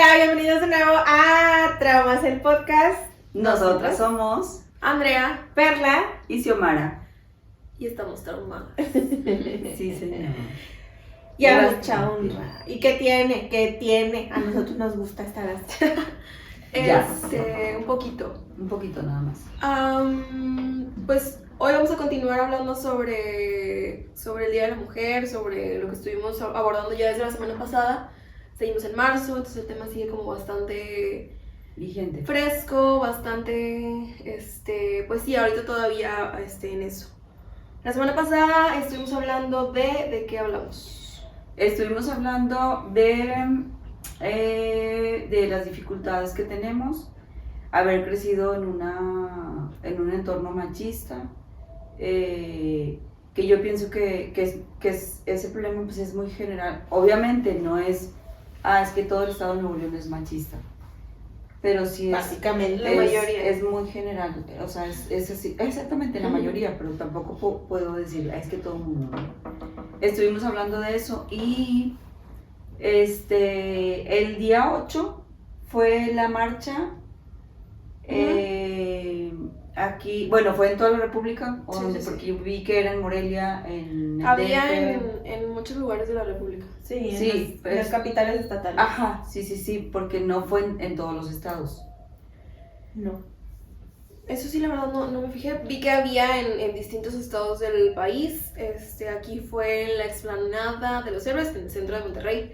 Hola, bienvenidos de nuevo a Traumas el Podcast. Nosotras somos Andrea, Perla y Xiomara. Y estamos traumadas. Sí, señor. y a mucha honra. ¿Y qué tiene? ¿Qué tiene? A nosotros nos gusta estar así. Un poquito. Un poquito nada más. Pues hoy vamos a continuar hablando sobre el Día de la Mujer, sobre lo que estuvimos abordando ya desde la semana pasada. Seguimos en marzo, entonces el tema sigue como bastante Vigente. fresco, bastante, pues sí, ahorita todavía en eso. La semana pasada estuvimos hablando ¿de qué hablamos? Estuvimos hablando de las dificultades que tenemos, haber crecido en un entorno machista, que yo pienso que ese problema pues es muy general. Obviamente no es, es que todo el estado de Nuevo León es machista, pero sí Básicamente, la mayoría. Es muy general, o sea, es así, exactamente la mayoría, pero tampoco puedo decir, es que todo el mundo, ¿no? Estuvimos hablando de eso y el día 8 fue la marcha, aquí, bueno, fue en toda la República, Sí. porque yo vi que era en Morelia, en el Había DF. en muchos lugares de la República. Sí, Sí, en las capitales estatales. Ajá, sí, porque no fue en todos los estados. No. Eso sí, la verdad no me fijé. Vi que había en distintos estados del país. Aquí fue en la explanada de los Héroes, en el centro de Monterrey.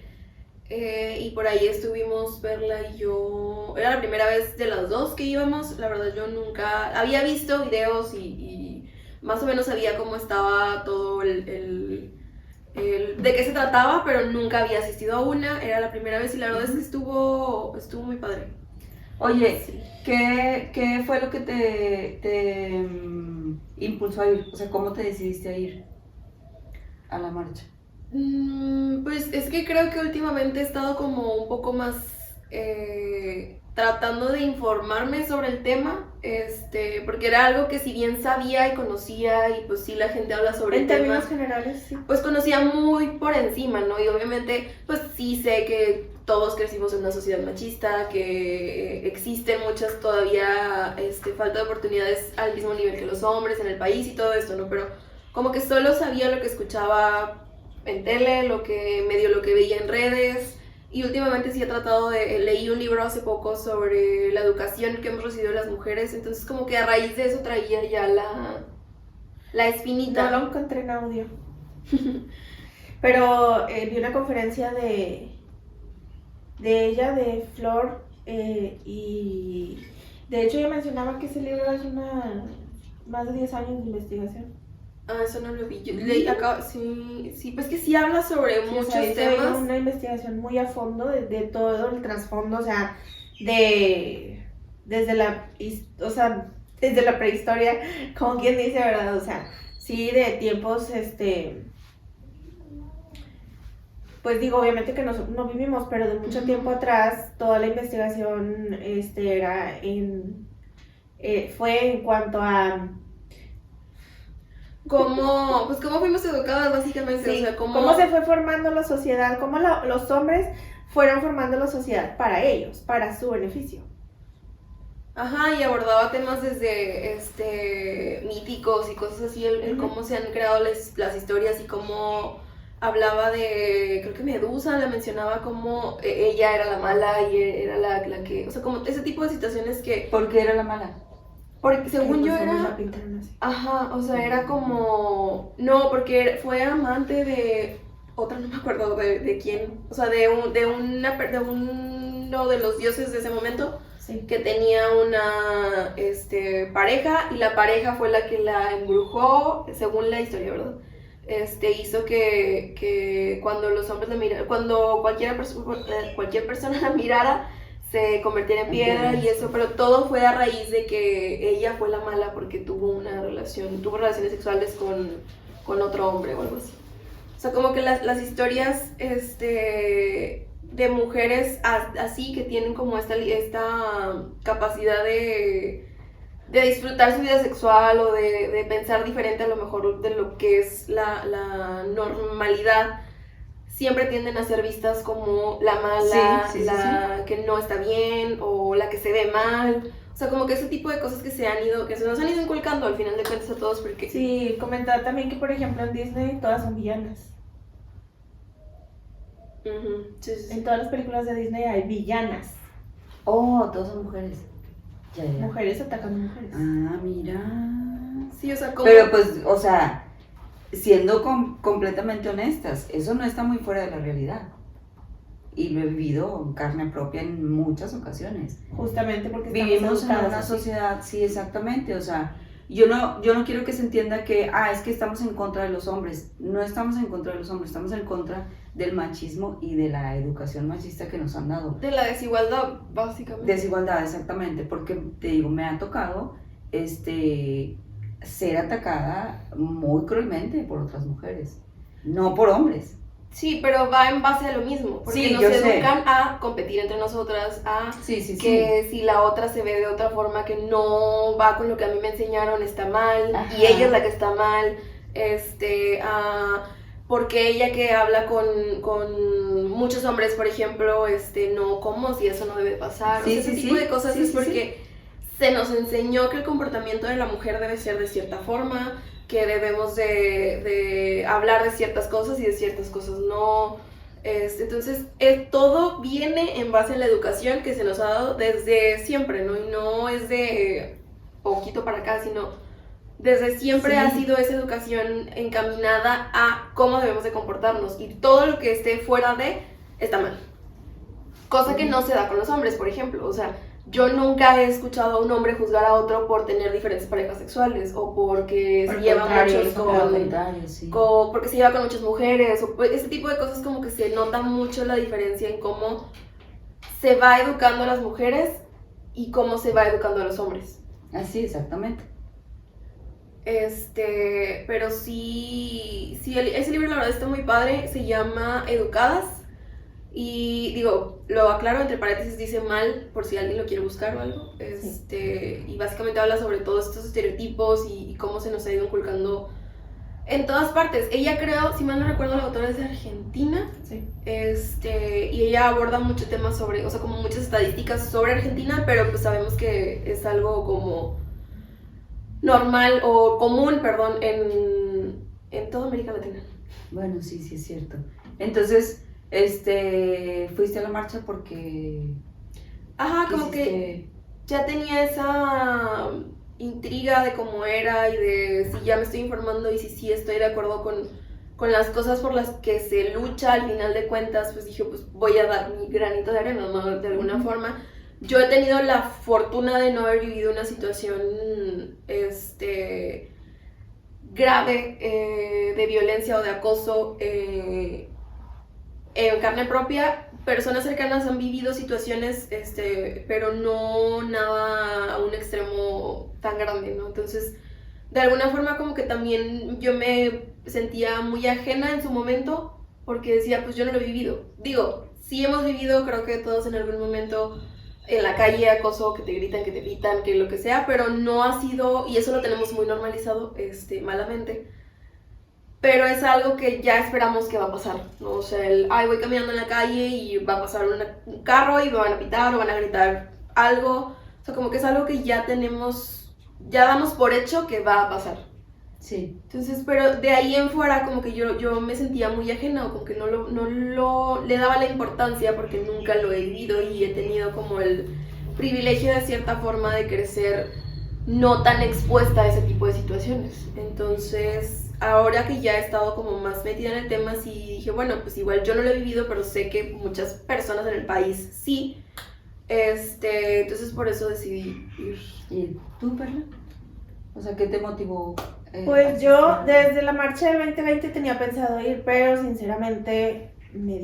Y por ahí estuvimos, Perla y yo. Era la primera vez de las dos que íbamos. La verdad, yo nunca había visto videos y más o menos sabía cómo estaba todo de qué se trataba, pero nunca había asistido a una. Era la primera vez y la verdad es que estuvo muy padre. Oye, Sí. ¿qué fue lo que te impulsó a ir? O sea, ¿cómo te decidiste a ir a la marcha? Pues es que creo que últimamente he estado como un poco más tratando de informarme sobre el tema, porque era algo que si bien sabía y conocía y pues sí la gente habla sobre En el tema, términos generales, sí. pues conocía muy por encima, ¿no? Y obviamente pues sí sé que todos crecimos en una sociedad machista, que existen muchas todavía falta de oportunidades al mismo nivel que los hombres en el país y todo esto, ¿no? Pero como que solo sabía lo que escuchaba en tele, lo que veía en redes, y últimamente sí he tratado leí un libro hace poco sobre la educación que hemos recibido las mujeres, entonces como que a raíz de eso traía ya la espinita. No lo encontré en audio. Pero vi una conferencia de ella, de Flor, y de hecho ella mencionaba que ese libro es más de 10 años de investigación. Eso no lo vi. Yo leí acá, sí, pues que sí habla sobre muchos O sea, hizo temas. una investigación muy a fondo de todo el trasfondo, o sea, desde la prehistoria, como quien dice, ¿verdad? O sea, sí, de tiempos, pues digo, obviamente que no vivimos, pero de mucho tiempo atrás, toda la investigación, fue en cuanto a ¿Cómo fuimos educadas básicamente? sí, O sea, cómo se fue formando la sociedad, cómo los hombres fueron formando la sociedad para ellos, para su beneficio. Ajá, y abordaba temas desde míticos y cosas así, el cómo se han creado las historias y cómo hablaba creo que Medusa la mencionaba como ella era la mala y era la que, o sea, como ese tipo de situaciones que... ¿Por qué era la mala? Porque según yo Los hombres era... la pintaron así. Ajá, o sea, era como... No, porque fue amante de... Otra, no me acuerdo de quién. O sea, de uno de los dioses de ese momento. Sí. Que tenía una pareja. Y la pareja fue la que la embrujó, según la historia, ¿verdad? Hizo que cuando los hombres la miraran... Cuando cualquier persona la mirara... se convirtiera en piedra y eso, pero todo fue a raíz de que ella fue la mala porque tuvo relaciones sexuales con otro hombre o algo así. O sea, como que las historias de mujeres así que tienen como esta capacidad de disfrutar su vida sexual o de pensar diferente a lo mejor de lo que es la normalidad, siempre tienden a ser vistas como la mala, Sí, sí, sí, la que no está bien o la que se ve mal. O sea, como que ese tipo de cosas que se nos han ido inculcando al final de cuentas a todos porque... Sí, comentaba también que, por ejemplo, en Disney todas son villanas. Ujú, sí, sí, sí. En todas las películas de Disney hay villanas. Oh, todas son mujeres. Ya. Mujeres atacando mujeres. Ah, mira. Sí, o sea, como... Pero pues, o sea, siendo completamente honestas, eso no está muy fuera de la realidad. Y lo he vivido en carne propia en muchas ocasiones. Justamente porque estamos Vivimos en educadas una así. sociedad, sí, exactamente, o sea, yo no quiero que se entienda que, es que estamos en contra de los hombres. No estamos en contra de los hombres, estamos en contra del machismo y de la educación machista que nos han dado. De la desigualdad, básicamente. Desigualdad, exactamente, porque te digo, me ha tocado ser atacada muy cruelmente por otras mujeres, no por hombres. Sí, pero va en base a lo mismo, porque Sí, nos yo sé. educan a competir entre nosotras, a Sí. que si la otra se ve de otra forma que no va con lo que a mí me enseñaron está mal, Ajá. y ella es la que está mal, porque ella que habla con muchos hombres, por ejemplo, no, ¿cómo? Si eso no debe pasar, Sí, o sea, ese sí, tipo sí. de cosas Sí, es sí, porque se nos enseñó que el comportamiento de la mujer debe ser de cierta forma, que debemos de hablar de ciertas cosas y de ciertas cosas no. Entonces, todo viene en base a la educación que se nos ha dado desde siempre, ¿no? Y no es de poquito para acá, sino desde siempre Sí. ha sido esa educación encaminada a cómo debemos de comportarnos. Y todo lo que esté fuera de está mal. Cosa que no se da con los hombres, por ejemplo. O sea, yo nunca he escuchado a un hombre juzgar a otro por tener diferentes parejas sexuales o porque Por se lleva contrario, muchos eso Al con, contrario, sí. porque se lleva con muchas mujeres o ese tipo de cosas, como que se nota mucho la diferencia en cómo se va educando a las mujeres y cómo se va educando a los hombres. Así, exactamente. Pero sí, ese libro la verdad está muy padre, se llama Educadas. Y digo, lo aclaro, entre paréntesis dice mal, por si alguien lo quiere buscar o algo. Y básicamente habla sobre todos estos estereotipos y cómo se nos ha ido inculcando en todas partes. Ella, creo, si mal no recuerdo, la autora es de Argentina. Sí. Y ella aborda muchos temas sobre, o sea, como muchas estadísticas sobre Argentina, pero pues sabemos que es algo como normal o común, perdón, en toda América Latina. Bueno, sí, es cierto. Entonces, fuiste a la marcha porque... Ajá, como que ya tenía esa intriga de cómo era y de si ya me estoy informando y si sí estoy de acuerdo con las cosas por las que se lucha al final de cuentas, pues dije, pues voy a dar mi granito de arena, ¿no? De alguna forma. Yo he tenido la fortuna de no haber vivido una situación grave de violencia o de acoso en carne propia. Personas cercanas han vivido situaciones, pero no nada a un extremo tan grande, ¿no? Entonces, de alguna forma como que también yo me sentía muy ajena en su momento porque decía, pues yo no lo he vivido. Digo, sí hemos vivido, creo que todos en algún momento en la calle, acoso, que te gritan, que te pitan, que lo que sea, pero no ha sido, y eso lo tenemos muy normalizado, malamente. Pero es algo que ya esperamos que va a pasar, ¿no? O sea, voy caminando en la calle y va a pasar un carro y me van a pitar o van a gritar algo. O sea, como que es algo que ya damos por hecho que va a pasar. Sí. Entonces, pero de ahí en fuera como que yo me sentía muy ajena o como que no le daba la importancia porque nunca lo he vivido y he tenido como el privilegio de cierta forma de crecer no tan expuesta a ese tipo de situaciones. Entonces, ahora que ya he estado como más metida en el tema, sí dije, bueno, pues igual yo no lo he vivido, pero sé que muchas personas en el país sí. Entonces por eso decidí ir. ¿Y tú, Perla? O sea, ¿qué te motivó? Pues yo desde la marcha del 2020 tenía pensado ir, pero sinceramente me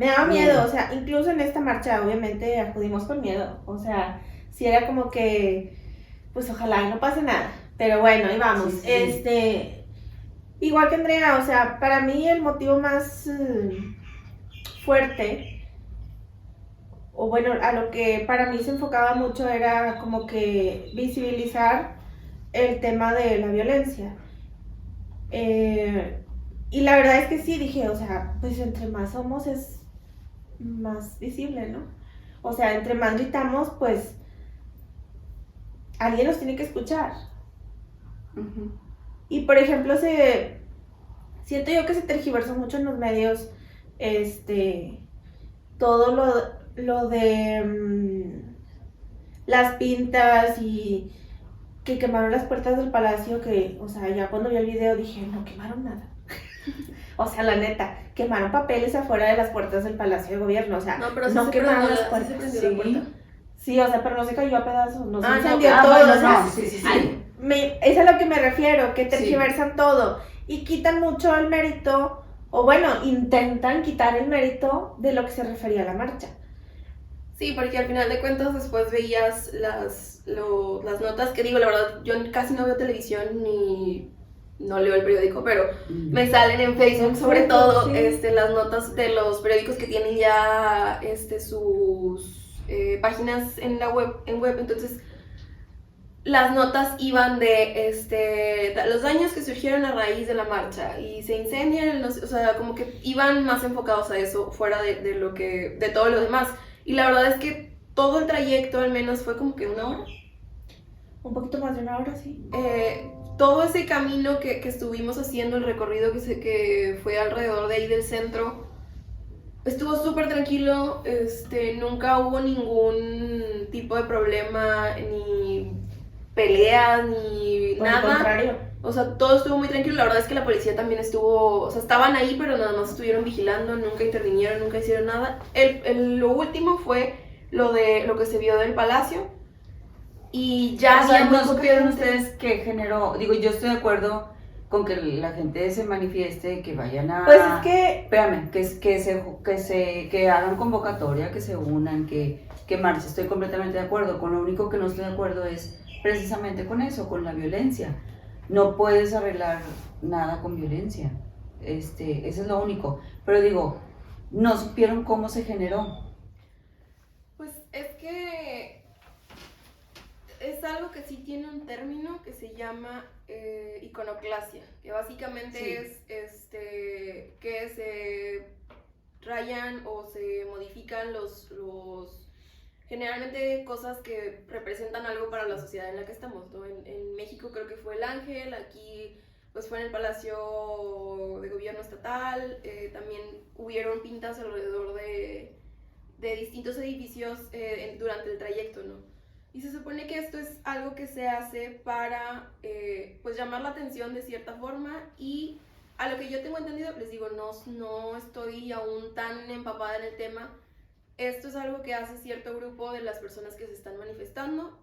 daba miedo, o sea, incluso en esta marcha obviamente acudimos con miedo, o sea, si era como que, pues ojalá y no pase nada, pero bueno, ahí vamos. Sí. Igual que Andrea, o sea, para mí el motivo más fuerte, o bueno, a lo que para mí se enfocaba mucho era como que visibilizar el tema de la violencia. Y la verdad es que sí, dije, o sea, pues entre más somos es más visible, ¿no? O sea, entre más gritamos, pues alguien nos tiene que escuchar. Ujú. Y por ejemplo, siento yo que se tergiversó mucho en los medios, todo lo de las pintas y que quemaron las puertas del palacio, que, o sea, ya cuando vi el video dije, no quemaron nada. O sea, la neta, quemaron papeles afuera de las puertas del Palacio de Gobierno, o sea, No, pero sí no se quemaron prendió las sí puertas. se prendió la puerta. Sí, o sea, pero no se cayó a pedazos, no se Ah, no, incendió ah, todo, bueno, o sea, no, sí. es a lo que me refiero, que tergiversan todo y quitan mucho el mérito, o bueno, intentan quitar el mérito de lo que se refería a la marcha. Sí, porque al final de cuentas después veías las notas, que digo, la verdad, yo casi no veo televisión ni no leo el periódico, pero me salen en Facebook sobre todo Sí. las notas de los periódicos que tienen ya sus páginas en la web, entonces las notas iban de los daños que surgieron a raíz de la marcha y se incendian, o sea, como que iban más enfocados a eso fuera de todo lo demás. Y la verdad es que todo el trayecto al menos fue como que 1 hora. Un poquito más de 1 hora, sí. Todo ese camino que estuvimos haciendo, el recorrido que fue alrededor de ahí del centro, estuvo súper tranquilo, nunca hubo ningún tipo de problema, ni peleas, ni Por el nada. contrario. O sea, todo estuvo muy tranquilo. La verdad es que la policía también estuvo, o sea, estaban ahí, pero nada más estuvieron vigilando, nunca intervinieron, nunca hicieron nada. Lo último fue lo que se vio del palacio. Y ya O sea, había muy ¿no poca supieron gente. ustedes qué generó? Digo, yo estoy de acuerdo con que la gente se manifieste, que vayan a... Pues es que Espérame, que hagan convocatoria, que se unan, que marchen. Estoy completamente de acuerdo. Con lo único que no estoy de acuerdo es precisamente con eso, con la violencia. No puedes arreglar nada con violencia. Eso es lo único. Pero digo, no supieron cómo se generó. Pues es que es algo que sí tiene un término que se llama iconoclasia, que básicamente Sí. es que se rayan o se modifican generalmente cosas que representan algo para la sociedad en la que estamos, ¿no? En México creo que fue el ángel, aquí pues fue en el Palacio de Gobierno Estatal, también hubieron pintas alrededor de distintos edificios durante el trayecto, ¿no? Y se supone que esto es algo que se hace para pues llamar la atención de cierta forma y a lo que yo tengo entendido, les digo, no estoy aún tan empapada en el tema. Esto es algo que hace cierto grupo de las personas que se están manifestando,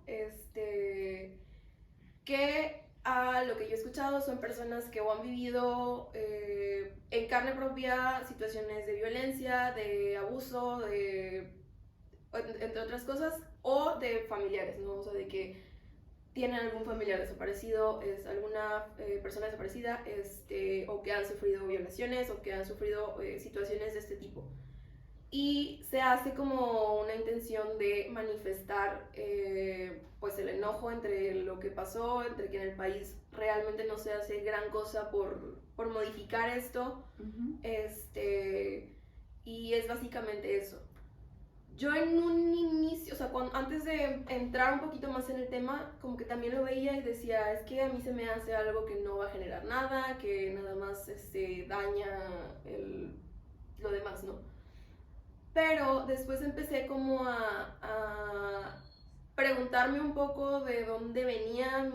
que a lo que yo he escuchado son personas que o han vivido en carne propia situaciones de violencia, de abuso, entre otras cosas, o de familiares, ¿no? O sea, de que tienen algún familiar desaparecido, es alguna persona desaparecida, o que han sufrido violaciones o que han sufrido situaciones de este tipo. Y se hace como una intención de manifestar pues el enojo entre lo que pasó, entre que en el país realmente no se hace gran cosa por modificar esto, y es básicamente eso. Yo en un inicio, o sea, antes de entrar un poquito más en el tema, como que también lo veía y decía, es que a mí se me hace algo que no va a generar nada, que nada más daña lo demás, ¿no? Pero después empecé como a preguntarme un poco de dónde venía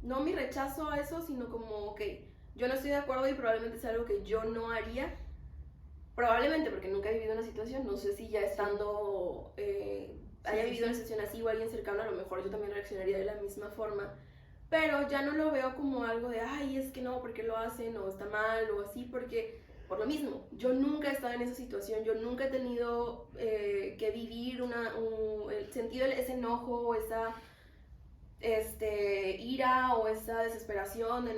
no mi rechazo a eso, sino como, ok, yo no estoy de acuerdo y probablemente es algo que yo no haría. Probablemente porque nunca he vivido una situación, no sé si ya estando, haya vivido una situación así o alguien cercano, a lo mejor yo también reaccionaría de la misma forma. Pero ya no lo veo como algo de, ay, es que no, porque lo hacen, o está mal, o así, porque por lo mismo, yo nunca he estado en esa situación, yo nunca he tenido que vivir el sentido, ese enojo, o esa ira o esa desesperación de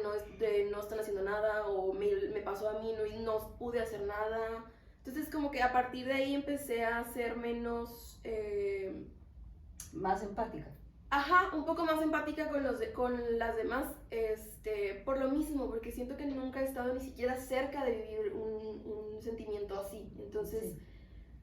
no estar haciendo nada o me pasó a mí no pude hacer nada. Entonces como que a partir de ahí empecé a ser menos Más empática. Ajá, un poco más empática con con las demás, por lo mismo, porque siento que nunca he estado ni siquiera cerca de vivir un sentimiento así. Entonces, Sí.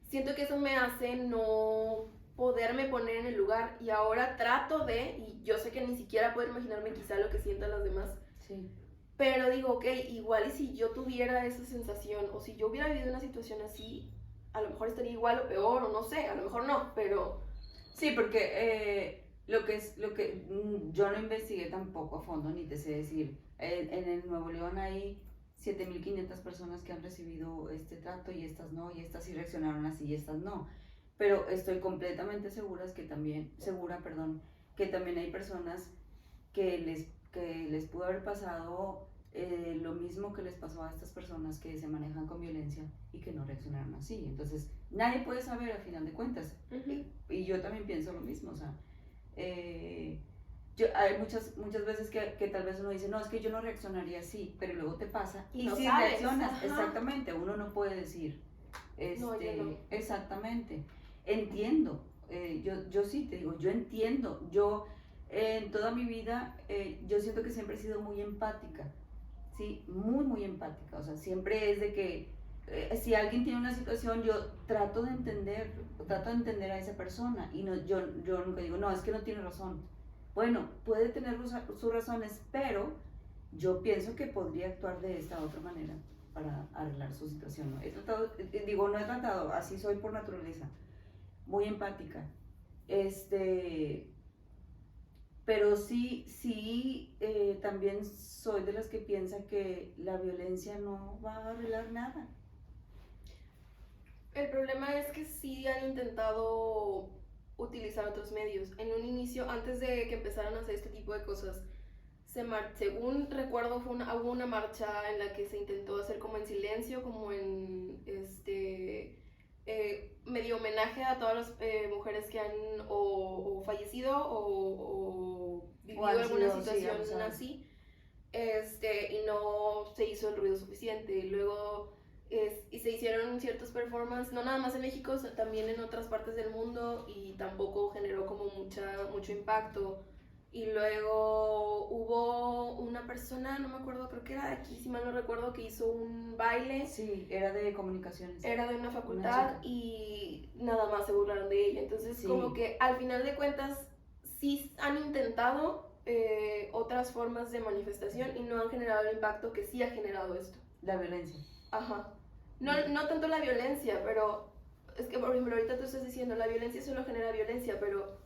siento que eso me hace no poderme poner en el lugar y ahora trato de, y yo sé que ni siquiera puedo imaginarme quizá lo que sientan las demás, Sí. pero digo, ok, igual y si yo tuviera esa sensación o si yo hubiera vivido una situación así, a lo mejor estaría igual o peor o no sé, a lo mejor no, pero Sí, porque yo no investigué tampoco a fondo, ni te sé decir. En el Nuevo León hay 7.500 personas que han recibido este trato y estas no, y estas sí reaccionaron así y estas no. Pero estoy completamente segura, perdón, que también hay personas que les pudo haber pasado lo mismo que les pasó a estas personas que se manejan con violencia y que no reaccionaron así. Entonces, nadie puede saber al final de cuentas. Y yo también pienso lo mismo, o sea, hay muchas veces que tal vez uno dice, no, es que yo no reaccionaría así, pero luego te pasa y no si sabes, reaccionas, ajá. exactamente, uno no puede decir, No, yo no. exactamente, entiendo, yo sí te digo, yo entiendo, en toda mi vida, yo siento que siempre he sido muy empática, sí, muy empática, o sea, siempre es de que si alguien tiene una situación, yo trato de entender a esa persona y no, yo nunca digo, no, es que no tiene razón. Bueno, puede tener sus razones, pero yo pienso que podría actuar de esta otra manera para arreglar su situación, ¿no? No he tratado, así soy por naturaleza, muy empática. Este, pero sí, también soy de las que piensa que la violencia no va a arreglar nada. El problema es que sí han intentado utilizar otros medios. En un inicio, antes de que empezaran a hacer este tipo de cosas, según recuerdo, hubo una marcha en la que se intentó hacer como en silencio, como en medio homenaje a todas las mujeres que han o fallecido o vivido alguna situación así, y no se hizo el ruido suficiente. Y luego y se hicieron ciertos performances, no nada más en México, también en otras partes del mundo, y tampoco generó como mucho impacto. Y luego hubo una persona, no me acuerdo, creo que era de aquí, si mal no recuerdo, que hizo un baile. Sí, era de comunicaciones. Era de una facultad y nada más se burlaron de ella. Entonces, Sí. como que al final de cuentas, sí han intentado otras formas de manifestación y no han generado el impacto que sí ha generado esto. La violencia. Ajá. No tanto la violencia, pero es que, por ejemplo, ahorita tú estás diciendo, la violencia solo genera violencia, pero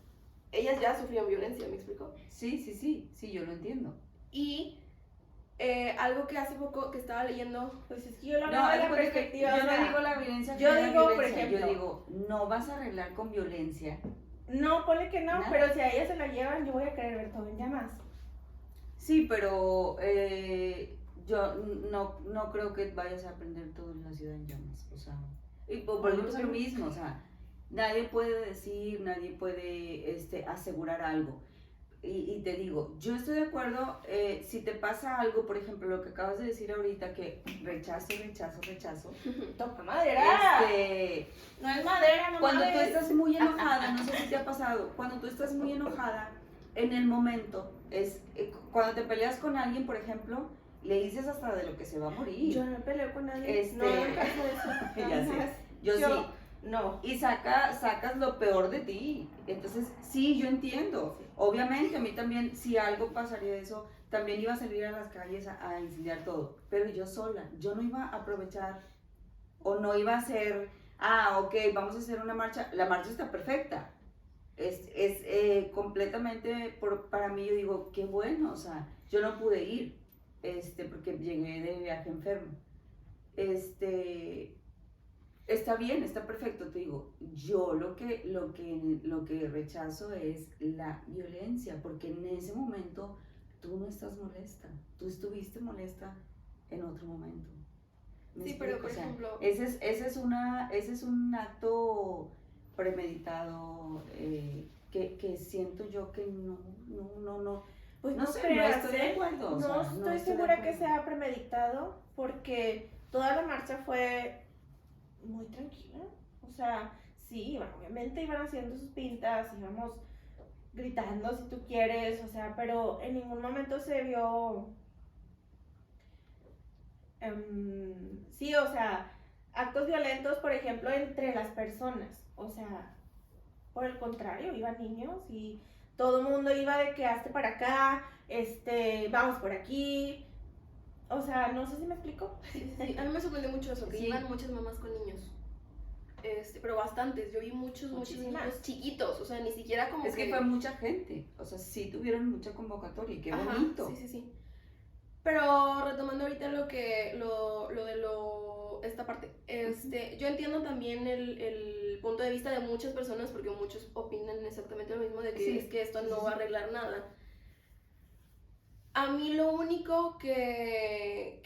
ellas ya sufrieron violencia, ¿me explico? Sí, yo lo entiendo. Y algo que hace poco que estaba leyendo, Pues es que yo lo veo No, de es la porque perspectiva. yo o sea, no digo la violencia, yo genera digo, por violencia, ejemplo, yo digo, no vas a arreglar con violencia. no, ponle que no, ¿No? pero si a ella se la llevan, yo voy a querer ver todo en llamas. Sí, pero yo no creo que vayas a aprender todo en la ciudad en llamas, o sea, y volvemos a lo mismo, o sea, nadie puede decir, nadie puede asegurar algo. Y te digo, yo estoy de acuerdo, si te pasa algo, por ejemplo, lo que acabas de decir ahorita, que rechazo. Toca madera. No es madera, no Cuando mames. tú estás muy enojada, no sé si te ha pasado, cuando tú estás muy enojada, en el momento, cuando te peleas con alguien, por ejemplo, le dices hasta de lo que se va a morir. Yo no peleo con nadie. No hago caso de eso. Ya sé, yo sí. No. Y sacas lo peor de ti. Entonces, sí, yo entiendo. Sí. Obviamente, a mí también, si algo pasaría de eso, también iba a salir a las calles a incendiar todo. Pero yo sola, yo no iba a aprovechar o no iba a hacer, ok, vamos a hacer una marcha. La marcha está perfecta. Es completamente, para mí, yo digo, qué bueno, o sea, yo no pude ir, porque llegué de viaje enfermo. Está bien, está perfecto, te digo, yo lo que rechazo es la violencia, porque en ese momento tú no estás molesta, tú estuviste molesta en otro momento. Sí, pero por ejemplo, ese es un acto premeditado, que siento yo que no, Pues no no sé, creas, no estoy de acuerdo. No estoy segura que sea premeditado, porque toda la marcha fue muy tranquila. O sea, sí, obviamente iban haciendo sus pintas, íbamos gritando si tú quieres, o sea, pero en ningún momento se vio, sí, o sea, actos violentos, por ejemplo, entre las personas, o sea, por el contrario, iban niños y todo el mundo iba de que hazte para acá, vamos por aquí, o sea, no sé si me explico. Sí, a mí me sorprendió mucho eso, que Sí. iban muchas mamás con niños. Pero bastantes, yo vi muchos Muchísimas. niños chiquitos, o sea, ni siquiera como Es que fue mucha gente, o sea, sí tuvieron mucha convocatoria y qué Ajá, bonito. sí. Pero retomando ahorita esta parte, yo entiendo también el punto de vista de muchas personas, porque muchos opinan exactamente lo mismo, de que Sí. es que esto no va a arreglar nada. A mí lo único que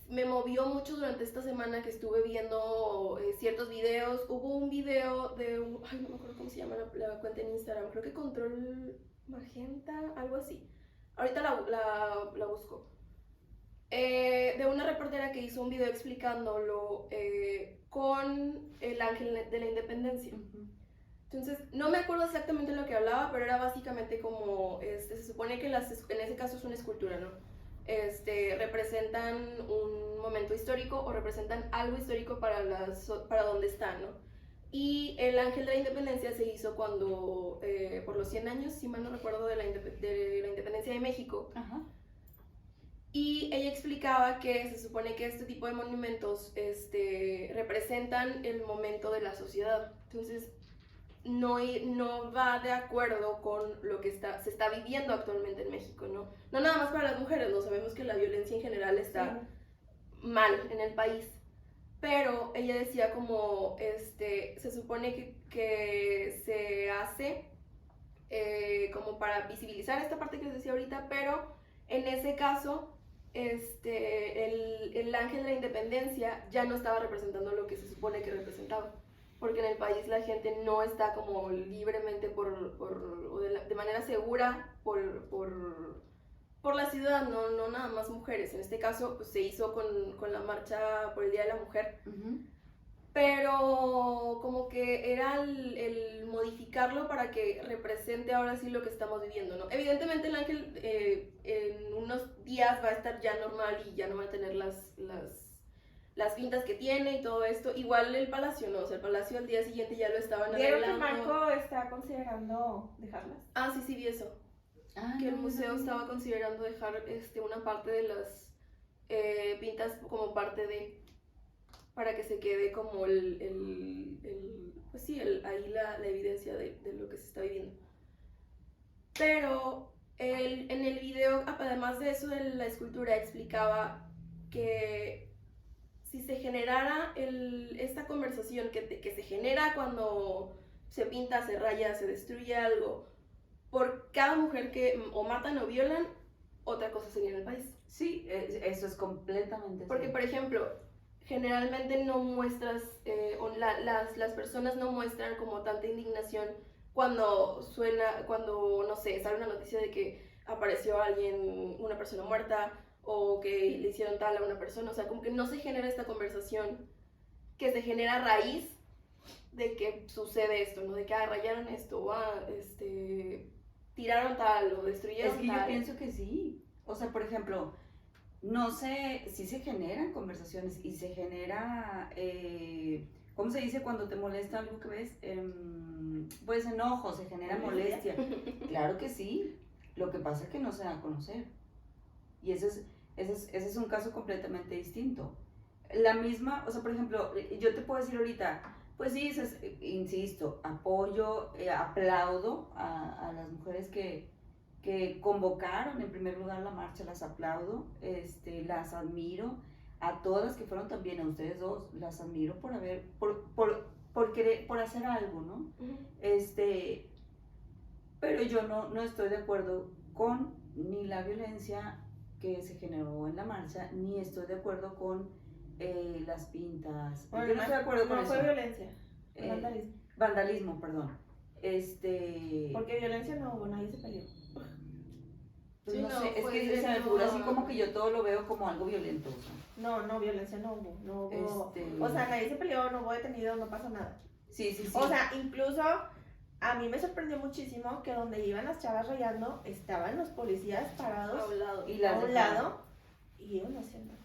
me movió mucho durante esta semana que estuve viendo ciertos videos, hubo un video de ay, no me acuerdo cómo se llama la cuenta en Instagram, creo que Control Magenta, algo así. Ahorita la busco. De una reportera que hizo un video explicándolo con el ángel de la independencia. Entonces, no me acuerdo exactamente lo que hablaba, pero era básicamente como, se supone que en ese caso es una escultura, ¿no? Representan un momento histórico o representan algo histórico para donde están, ¿no? Y el ángel de la independencia se hizo cuando, por los 100 años, si mal no recuerdo, de la independencia de México. Ajá. Y ella explicaba que se supone que este tipo de monumentos representan el momento de la sociedad. Entonces, no va de acuerdo con lo que se está viviendo actualmente en México, ¿no? No nada más para las mujeres, no sabemos que la violencia en general está mal en el país. Pero ella decía como, se supone que se hace como para visibilizar esta parte que les decía ahorita, pero en ese caso, el ángel de la independencia ya no estaba representando lo que se supone que representaba. Porque en el país la gente no está como libremente o de manera segura por la ciudad, no nada más mujeres. En este caso pues, se hizo con la marcha por el Día de la Mujer. Pero como que era el modificarlo para que represente ahora sí lo que estamos viviendo, ¿no? Evidentemente el ángel en unos días va a estar ya normal y ya no va a tener las pintas que tiene y todo esto. Igual el palacio, ¿no? O sea, el palacio al día siguiente ya lo estaban ¿Vieron arreglando. que Marco está considerando dejarlas? Ah, sí, vi eso. Que el museo estaba considerando dejar una parte de las pintas como parte de... para que se quede como pues sí, ahí la evidencia de lo que se está viviendo. Pero en el video, además de eso de la escultura, explicaba que si se generara esta conversación que se genera cuando se pinta, se raya, se destruye algo, por cada mujer que o matan o violan, otra cosa sería en el país. Sí, eso es completamente Porque, cierto. por ejemplo, generalmente no muestras, las personas no muestran como tanta indignación cuando no sé, sale una noticia de que apareció una persona muerta, o que le hicieron tal a una persona, o sea, como que no se genera esta conversación que se genera a raíz de que sucede esto, ¿no? De que rayaron esto, o tiraron tal, o destruyeron tal. Es que tal. yo pienso que sí, o sea, por ejemplo, no sé, sí se generan conversaciones y se genera, ¿cómo se dice cuando te molesta algo que ves? Pues enojo, se genera molestia. Claro que sí, lo que pasa es que no se da a conocer. Y ese es un caso completamente distinto. La misma, o sea, por ejemplo, yo te puedo decir ahorita, pues sí, insisto, apoyo, aplaudo a las mujeres que convocaron en primer lugar la marcha, las aplaudo, las admiro, a todas las que fueron también, a ustedes dos, las admiro por hacer algo, ¿no? Pero yo no estoy de acuerdo con ni la violencia que se generó en la marcha, ni estoy de acuerdo con las pintas. Bueno, yo no estoy de acuerdo con no eso. fue violencia, fue vandalismo. Vandalismo, perdón. Porque violencia no hubo, nadie se peleó. Pues sí, no sé, es fue que se me figura así como que yo todo lo veo como algo violento. O sea. No, violencia no hubo. O sea, nadie se peleó, no hubo detenido, no pasó nada. Sí. O sea, incluso a mí me sorprendió muchísimo que donde iban las chavas rayando, estaban los policías parados A un lado. Y las a un dejaron. lado y ellos no hacían nada.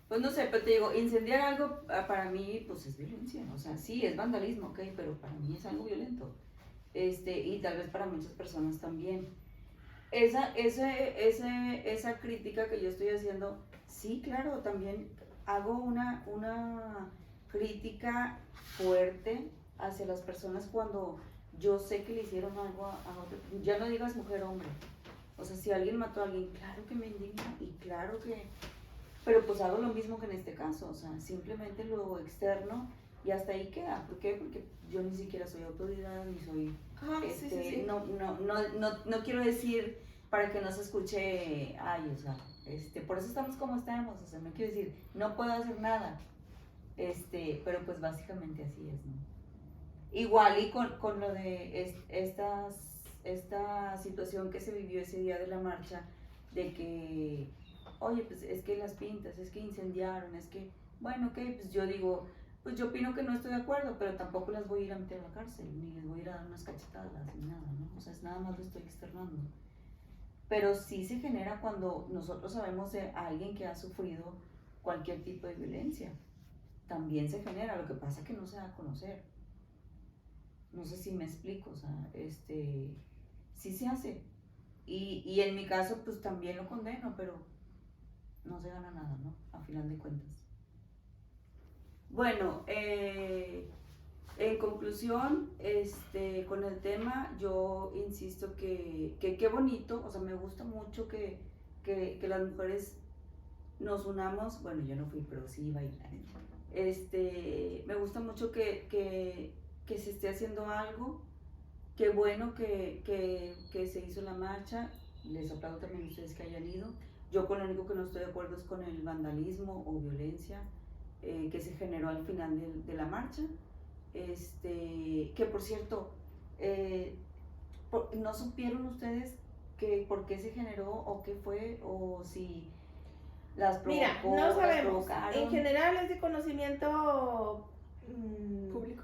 Pues no sé, pero te digo, incendiar algo para mí pues es violencia, o sea, sí, es vandalismo, ok, pero para mí es algo violento, y tal vez para muchas personas también. Esa crítica que yo estoy haciendo, sí, claro, también hago una crítica fuerte hacia las personas cuando yo sé que le hicieron algo a otro, ya no digas mujer o hombre, o sea, si alguien mató a alguien, claro que me indigna y claro que... Pero pues hago lo mismo que en este caso, o sea, simplemente lo externo y hasta ahí queda. ¿Por qué? Porque yo ni siquiera soy autoridad, ni soy... Ajá, sí. No quiero decir para que no se escuche, ay, o sea, por eso estamos como estamos, o sea, no quiero decir, no puedo hacer nada, pero pues básicamente así es, ¿no? Igual y con lo de esta situación que se vivió ese día de la marcha, de que, oye, pues es que las pintas, es que incendiaron, es que, bueno, ok, pues yo digo, pues yo opino que no estoy de acuerdo, pero tampoco las voy a ir a meter a la cárcel, ni les voy a ir a dar unas cachetadas, ni nada, ¿no? O sea, es nada más lo estoy externando. Pero sí se genera cuando nosotros sabemos de alguien que ha sufrido cualquier tipo de violencia. También se genera, lo que pasa es que no se da a conocer. No sé si me explico, o sea, sí se hace. Y en mi caso, pues también lo condeno, pero no se gana nada, ¿no? A final de cuentas. Bueno, en conclusión, con el tema, yo insisto que qué bonito, o sea, me gusta mucho que las mujeres nos unamos, bueno, yo no fui, pero sí iba a ir. Me gusta mucho que se esté haciendo algo, qué bueno que se hizo la marcha, les aplaudo también a ustedes que hayan ido. Yo con lo único que no estoy de acuerdo es con el vandalismo o violencia que se generó al final de la marcha. Que por cierto, ¿no supieron ustedes por qué se generó o qué fue o si las provocó? Mira, no sabemos. Provocaron? En general es de conocimiento Público.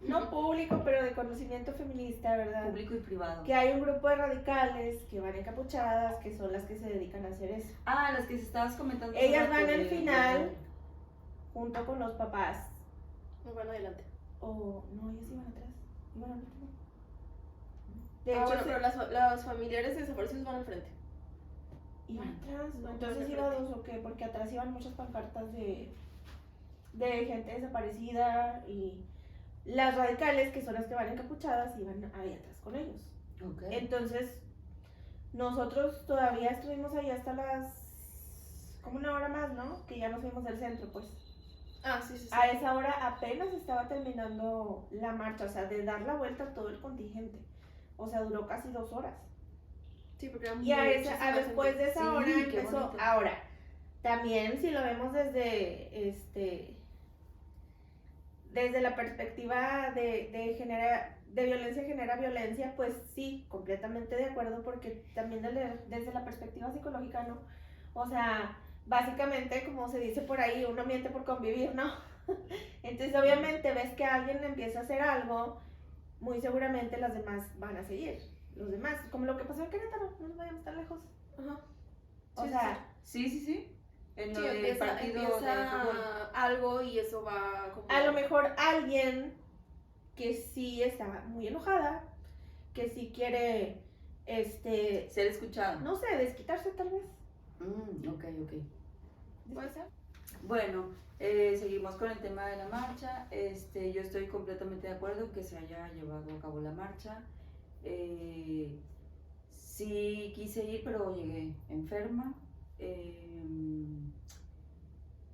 no público, pero de conocimiento feminista, ¿verdad? Público y privado. Que hay un grupo de radicales que van encapuchadas, que son las que se dedican a hacer eso. Ah, las que se estabas comentando. Ellas van al final, junto con los papás. Nos van adelante. O no, ellas iban atrás. Iban al último. De De hecho, bueno, pero las familiares de desaparecidos van al frente. iban atrás. No, Entonces van iba al dos o qué, porque atrás iban muchas pancartas de gente desaparecida y las radicales, que son las que van encapuchadas, iban ahí atrás con ellos. Okay. Entonces, nosotros todavía estuvimos ahí hasta como una hora más, ¿no? Que ya nos fuimos del centro, pues. Ah, sí. A esa hora apenas estaba terminando la marcha, o sea, de dar la vuelta a todo el contingente. O sea, duró casi 2 horas. Sí, porque era Y después de esa Sí, hora qué empezó. bonito. Ahora, también si lo vemos desde la perspectiva de violencia genera violencia, pues sí, completamente de acuerdo, porque también desde la perspectiva psicológica, ¿no? O sea, básicamente, como se dice por ahí, uno miente por convivir, ¿no? Entonces, obviamente, ves que alguien empieza a hacer algo, muy seguramente las demás van a seguir. Los demás, como lo que pasó en Querétaro, no nos vayamos tan lejos. Ajá. O Sí, sea, Sí. En lo Sí, del empieza partido de fútbol. algo y eso va como... a lo mejor alguien que sí está muy enojada, que sí quiere, Ser escuchado. no sé, desquitarse tal vez. Ok. ¿Puede ser? Bueno, seguimos con el tema de la marcha. Yo estoy completamente de acuerdo en que se haya llevado a cabo la marcha. Sí quise ir, pero llegué enferma.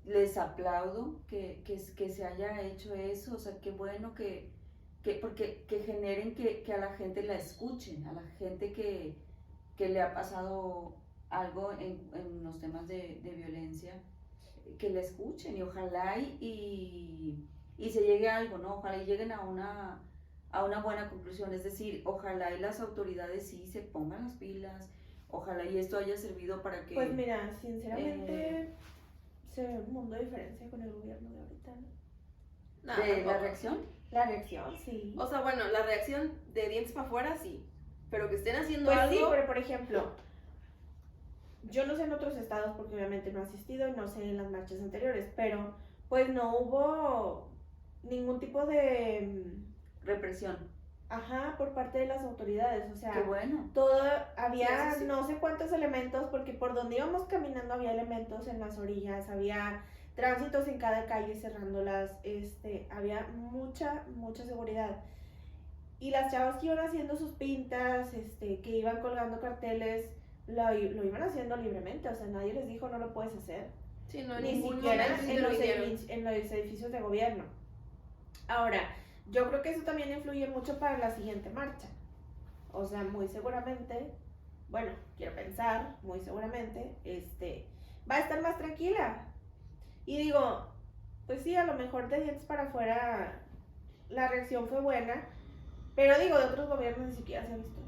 Les aplaudo que se haya hecho eso, o sea, qué bueno porque generen que a la gente la escuchen, a la gente que le ha pasado algo en los temas de violencia, que la escuchen y ojalá y se llegue a algo, ¿no? Ojalá y lleguen a una buena conclusión, es decir, ojalá y las autoridades sí se pongan las pilas, ojalá y esto haya servido para que... Pues mira, sinceramente, se ve un mundo de diferencia con el gobierno de ahorita, ¿no? Nada, ¿De la tampoco. reacción? La reacción, sí. O sea, bueno, la reacción de dientes para afuera, sí. Pero que estén haciendo Pues algo... sí, pero por ejemplo, yo no sé en otros estados porque obviamente no he asistido y no sé en las marchas anteriores, pero pues no hubo ningún tipo de... Represión. Ajá, por parte de las autoridades, o sea, Qué bueno. todo, había Sí, sí, sí. no sé cuántos elementos, porque por donde íbamos caminando había elementos en las orillas, había tránsitos en cada calle cerrándolas, había mucha seguridad. Y las chavas que iban haciendo sus pintas, que iban colgando carteles, lo iban haciendo libremente, o sea, nadie les dijo no lo puedes hacer, Sí, no, en ni ningún siquiera momento en los, intervinieron. en los edificios de gobierno. Ahora, yo creo que eso también influye mucho para la siguiente marcha. O sea, muy seguramente, bueno, quiero pensar, muy seguramente, va a estar más tranquila. Y digo, pues sí, a lo mejor de dientes para afuera la reacción fue buena, pero digo, de otros gobiernos ni siquiera se ha visto eso.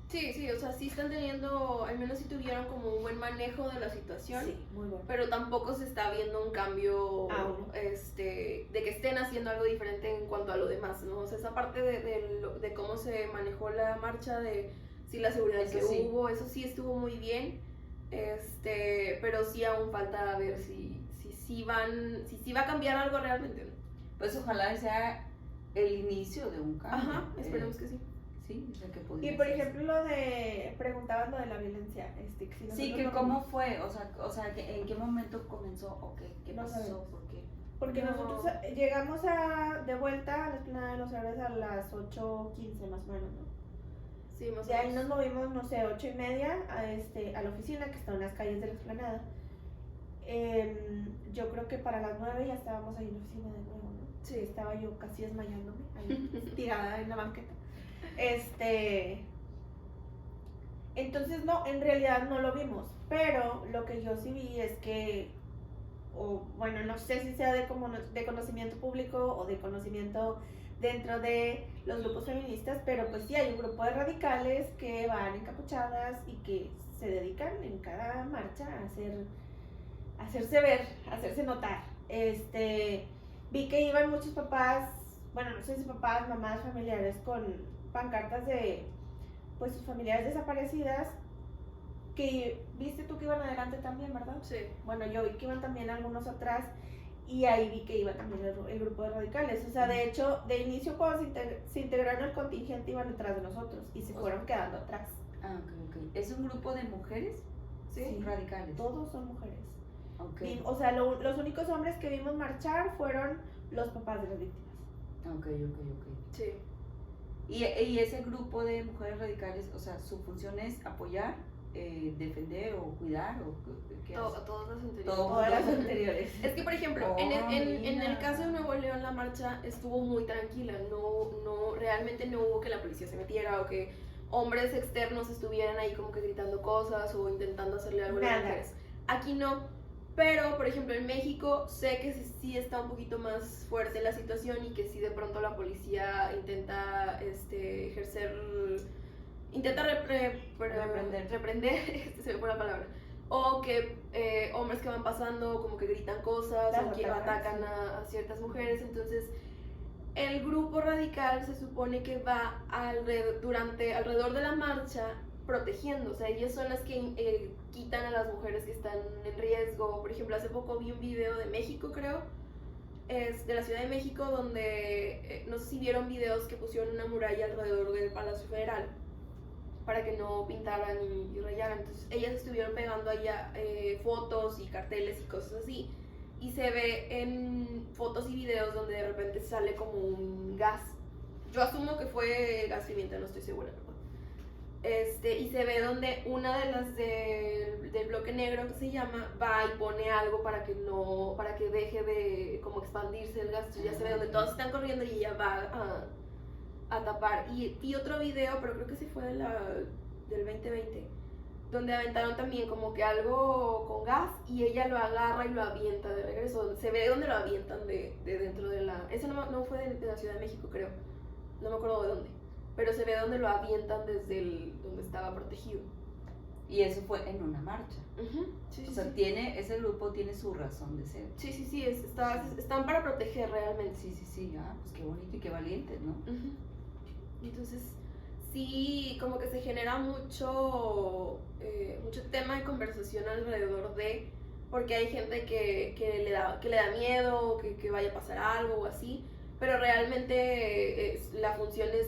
Sí, sí, o sea, sí están teniendo, al menos sí tuvieron como un buen manejo de la situación. Sí, muy bueno. Pero tampoco se está viendo un cambio Aún. de que estén haciendo algo diferente en cuanto a lo demás, ¿no? O sea, esa parte de cómo se manejó la marcha, de sí, la seguridad Eso que sí. hubo, eso sí estuvo muy bien, pero sí aún falta ver si va a cambiar algo realmente, ¿no? Pues ojalá sea el inicio de un cambio. Ajá, esperemos que sí. Sí, o sea, que podría Y por ser. ejemplo preguntaban lo de la violencia, que si Sí, nosotros que no- cómo fue, o sea, ¿en qué momento comenzó o qué No pasó? sabemos. ¿Por qué? Porque No. nosotros llegamos de vuelta a la Esplanada de los Héroes a las 8:15 más o menos, ¿no? Sí, más o De ahí nos menos. movimos, no sé, 8:30 a la oficina que está en las calles de la Esplanada. Yo creo que para las 9 ya estábamos ahí en la oficina de nuevo, ¿no? Sí. Estaba yo casi desmayándome, ahí tirada en la banqueta. Entonces no, en realidad no lo vimos, pero lo que yo sí vi es que, o bueno, no sé si sea de conocimiento público o de conocimiento dentro de los grupos feministas, pero pues sí hay un grupo de radicales que van encapuchadas y que se dedican en cada marcha a hacerse ver, a hacerse notar. Vi que iban muchos papás, bueno, no sé si papás, mamás, familiares con pancartas de pues sus familiares desaparecidas, que viste tú que iban adelante también, ¿verdad? Sí. Bueno, yo vi que iban también algunos atrás y ahí vi que iba también el grupo de radicales. O sea, de hecho, de inicio cuando se integraron al contingente iban detrás de nosotros y se fueron quedando atrás. Ah, ok. ¿Es un grupo de mujeres? Sí. Radicales. Todos son mujeres. Ok. O sea, los únicos hombres que vimos marchar fueron los papás de las víctimas. Ok. Sí. Y ese grupo de mujeres radicales, o sea, su función es apoyar, defender o cuidar o qué hace? Todas las anteriores. Todas las anteriores. Es que, por ejemplo, Oh, en el mira. caso de Nuevo León, la marcha estuvo muy tranquila. Realmente no hubo que la policía se metiera o que hombres externos estuvieran ahí como que gritando cosas o intentando hacerle algo a las Nada. mujeres. Aquí no. Pero, por ejemplo, en México sé que sí está un poquito más fuerte la situación y que sí de pronto la policía intenta reprender, se me fue la palabra, o que hombres que van pasando como que gritan cosas Las o que atacan a ciertas mujeres. Entonces el grupo radical se supone que va alrededor de la marcha protegiendo, o sea, ellas son las que quitan a las mujeres que están en riesgo. Por ejemplo, hace poco vi un video de México, creo, es de la Ciudad de México, donde no sé si vieron videos que pusieron una muralla alrededor del Palacio Federal para que no pintaran y rayaran. Entonces ellas estuvieron pegando allá fotos y carteles y cosas así, y se ve en fotos y videos donde de repente sale como un gas. Yo asumo que fue gas pimienta, no estoy segura, ¿verdad? Y se ve donde una de las del bloque negro, que se llama, va y pone algo para que deje de como expandirse el gas. Entonces ya se ve donde todos están corriendo y ella va a tapar. Y vi otro video, pero creo que sí fue del 2020, donde aventaron también como que algo con gas y ella lo agarra y lo avienta de regreso. Se ve donde lo avientan de dentro de la... Ese no fue de la Ciudad de México, creo. No me acuerdo de dónde. Pero se ve donde lo avientan desde donde estaba protegido. Y eso fue en una marcha. Ujú, sí, sí, O sea, sí. ese grupo tiene su razón de ser. Sí, sí, sí, están para proteger realmente. Sí, sí, sí, pues qué bonito y qué valientes, ¿no? Ujú. Entonces, sí, como que se genera mucho tema de conversación alrededor de, porque hay gente que le da miedo, que vaya a pasar algo o así, pero realmente la función es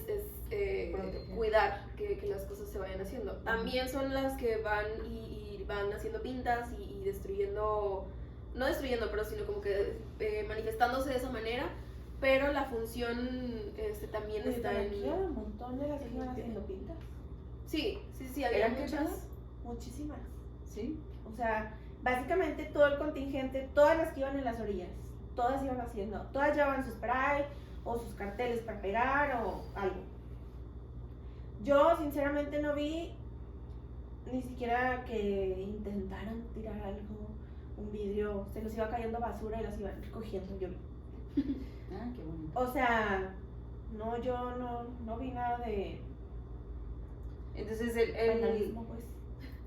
Proteger. cuidar que las cosas se vayan haciendo. También son las que van y van haciendo pintas y destruyendo, no destruyendo, pero sino como que manifestándose de esa manera. Pero la función también Pues está aquí en... había un montón de las que iban haciendo pintas. Sí, sí, sí, había ¿Eran muchas. quechadas? Muchísimas. Sí. O sea, básicamente todo el contingente, todas las que iban en las orillas, todas iban haciendo, todas llevaban su spray o sus carteles para pegar o algo. Yo sinceramente no vi ni siquiera que intentaran tirar algo, un vidrio, se los iba cayendo basura y las iban recogiendo, yo vi. Ah, qué bonito. O sea, no, yo no vi nada de Entonces, vandalismo, pues.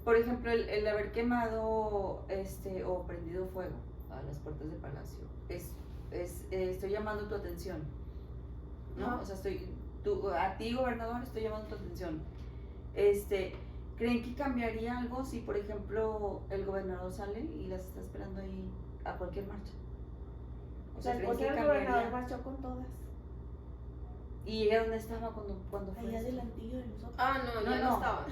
por ejemplo, el haber quemado o prendido fuego a las puertas del palacio, estoy llamando tu atención, ¿no? Ajá. O sea, a ti, gobernador, estoy llamando tu atención. ¿Creen que cambiaría algo si, por ejemplo, el gobernador sale y las está esperando ahí a cualquier marcha? O sea, ¿creen que el cambiaría? gobernador marchó con todas. ¿Y ella dónde estaba cuando fue Ahí esto? adelantillo de nosotros. Ah, no, ya No. no estaba.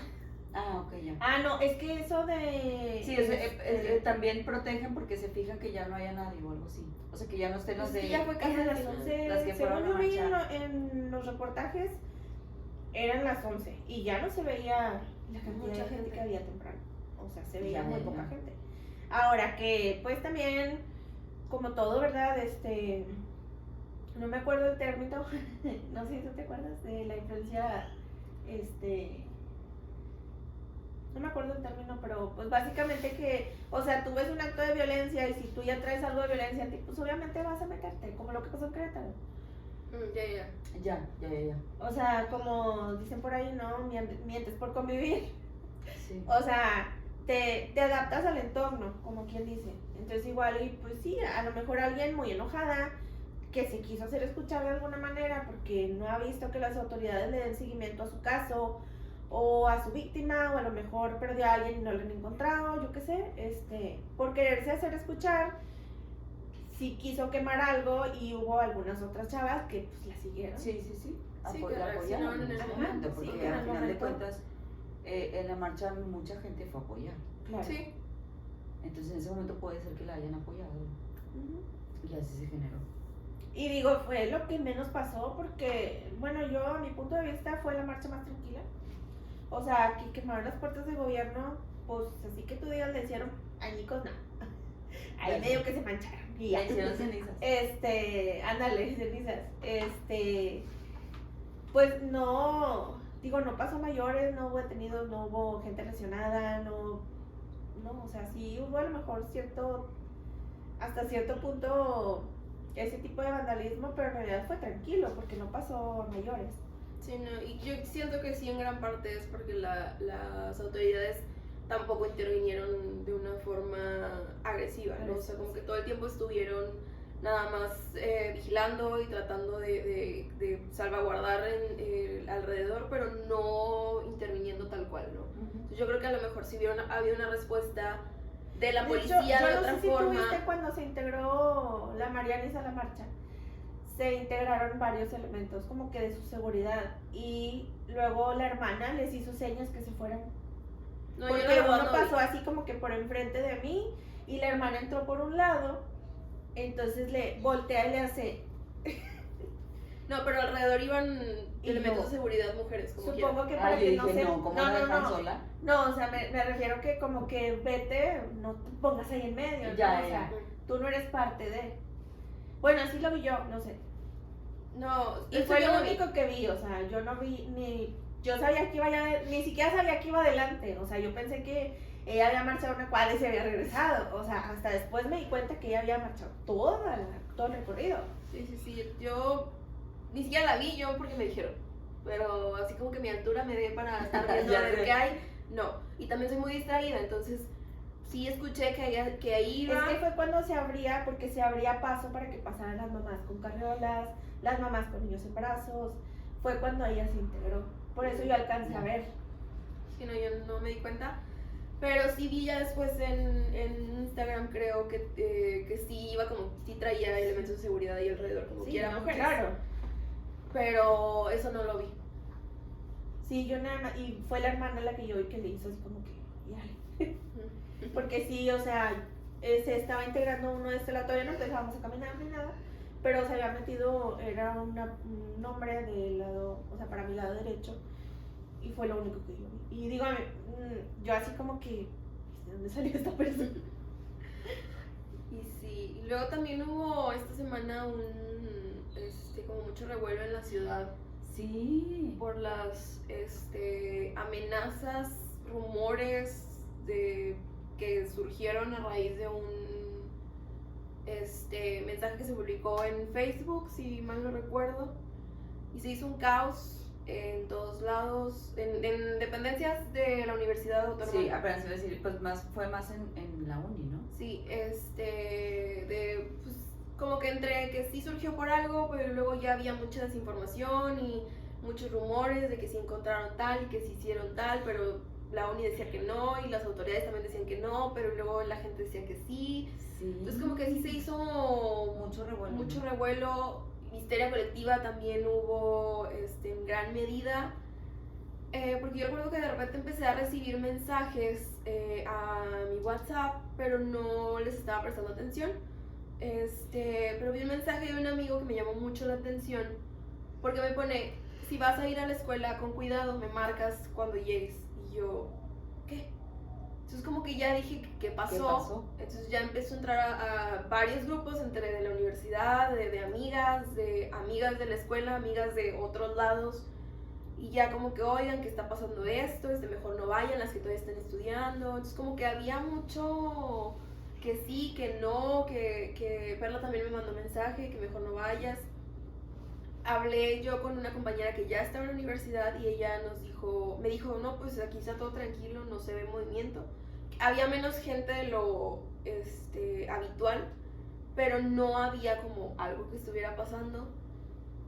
Ah, ok, ya. Ah, no, es que eso de... Sí, también protegen porque se fijan que ya no haya nadie o algo así. O sea, que ya no estén los Pues de... que ya fue casi Eran las las 11. 11, Las que según fueron yo a vi marchar. en los reportajes, eran las 11 y ya no se veía la cantidad Mucha de gente gente. que había temprano. O sea, se veía Ya, muy ya. poca gente. Ahora que, pues también, como todo, ¿verdad? No me acuerdo el término, no sé si tú te acuerdas de la influencia, no me acuerdo el término, pero pues básicamente que, o sea, tú ves un acto de violencia y si tú ya traes algo de violencia, pues obviamente vas a meterte, como lo que pasó en Querétaro. Ya. Ya. O sea, como dicen por ahí, ¿no? Mientes por convivir. Sí. O sea, te adaptas al entorno, como quien dice. Entonces igual, y pues sí, a lo mejor alguien muy enojada, que se quiso hacer escuchar de alguna manera porque no ha visto que las autoridades le den seguimiento a su caso o a su víctima, o a lo mejor perdió a alguien y no lo han encontrado, yo qué sé, por quererse hacer escuchar, sí quiso quemar algo y hubo algunas otras chavas que pues la siguieron. Sí. Sí, La que apoyaron reaccionaron en en ese el momento, momento, porque sí, en al el final de momento. cuentas, en la marcha mucha gente fue a apoyar. Claro. Sí. Entonces, en ese momento puede ser que la hayan apoyado. Ujú. Y así se generó. Y digo, fue lo que menos pasó porque, bueno, yo a mi punto de vista fue la marcha más tranquila. O sea, que quemaron las puertas de gobierno, pues así que tú digas, le hicieron añicos, no. Ahí medio que se mancharon. Y ya. Le hicieron cenizas. Ándale, cenizas. Pues no, digo, no pasó mayores, no hubo detenidos, no hubo gente lesionada, no, o sea, sí hubo a lo mejor hasta cierto punto ese tipo de vandalismo, pero en realidad fue tranquilo porque no pasó a mayores. Sí, no, y yo siento que sí en gran parte es porque las autoridades tampoco intervinieron de una forma agresiva, ¿no? O sea, como que todo el tiempo estuvieron nada más vigilando y tratando de salvaguardar alrededor, pero no interviniendo tal cual, ¿no? Entonces yo creo que a lo mejor si había una respuesta de la policía yo de no otra sé si forma. tuviste cuando se integró la Marianis a la marcha, se integraron varios elementos como que de su seguridad y luego la hermana les hizo señas que se fueran. No, Porque yo la verdad uno no pasó vi. así como que por enfrente de mí y la hermana entró por un lado, entonces le voltea y le hace, No, pero alrededor iban Y elementos no. de seguridad mujeres, como supongo quiera. que para yo que dije, no se... no, ¿cómo la dejan sola? No, o sea, me refiero que como que vete, no te pongas ahí en medio, Ya, ¿no? O sea, ya. tú no eres parte de... Bueno, así lo vi yo, no sé. No, Y eso fue yo lo no vi. único que vi, o sea, yo no vi ni... Yo sabía que iba ya, ni siquiera sabía que iba adelante, o sea, yo pensé que ella había marchado una cuadra y se había regresado, o sea, hasta después me di cuenta que ella había marchado todo el recorrido. Sí, yo ni siquiera la vi yo porque me dijeron, pero así como que mi altura me dé para estar viendo Ya a ver sé. qué hay, no. Y también soy muy distraída, entonces sí escuché que ahí iba. Es que fue cuando se abría, porque se abría paso para que pasaran las mamás con carriolas, las mamás con niños en brazos. Fue cuando ella se integró. Por eso yo alcancé a ver. Sí, no, yo no me di cuenta. Pero sí vi ya después en Instagram, creo que sí iba como, sí traía elementos de seguridad ahí alrededor, como Sí, que era no, mujeres. claro. Pero eso no lo vi. Sí, yo nada más, y fue la hermana la que yo vi que le hizo así como que, ya. Porque sí, o sea, se estaba integrando uno de este lado, todavía no empezábamos a caminar ni nada, pero se había metido, era un hombre del lado, o sea, para mi lado derecho, y fue lo único que yo vi. Y digo, yo así como que, ¿de dónde salió esta persona? Y sí, y luego también hubo esta semana como mucho revuelo en la ciudad Sí. por las amenazas, rumores que surgieron a raíz de un mensaje que se publicó en Facebook, si mal no recuerdo, y se hizo un caos en todos lados, en dependencias de la Universidad Autónoma. Sí, apenas iba a decir, pues fue más en la uni, ¿no? Sí, pues, como que entre que sí surgió por algo, pero luego ya había mucha desinformación y muchos rumores de que sí encontraron tal y que sí hicieron tal, pero la uni decía que no y las autoridades también decían que no, pero luego la gente decía que sí. Sí. Entonces como que sí se hizo mucho revuelo. Mucho revuelo, histeria colectiva también hubo en gran medida. Porque yo recuerdo que de repente empecé a recibir mensajes a mi WhatsApp, pero no les estaba prestando atención. Pero vi un mensaje de un amigo que me llamó mucho la atención, porque me pone, si vas a ir a la escuela con cuidado, me marcas cuando llegues. Y yo, ¿qué? Entonces como que ya dije, ¿qué pasó? ¿Qué pasó? Entonces ya empezó a entrar a varios grupos, entre de la universidad, de amigas de la escuela, amigas de otros lados. Y ya como que, oigan, que está pasando esto, mejor no vayan las que todavía están estudiando. Entonces como que había mucho que sí, que no, que Perla también me mandó mensaje, que mejor no vayas. Hablé yo con una compañera que ya estaba en la universidad y ella me dijo, no, pues aquí está todo tranquilo, no se ve movimiento. Había menos gente de lo habitual, pero no había como algo que estuviera pasando.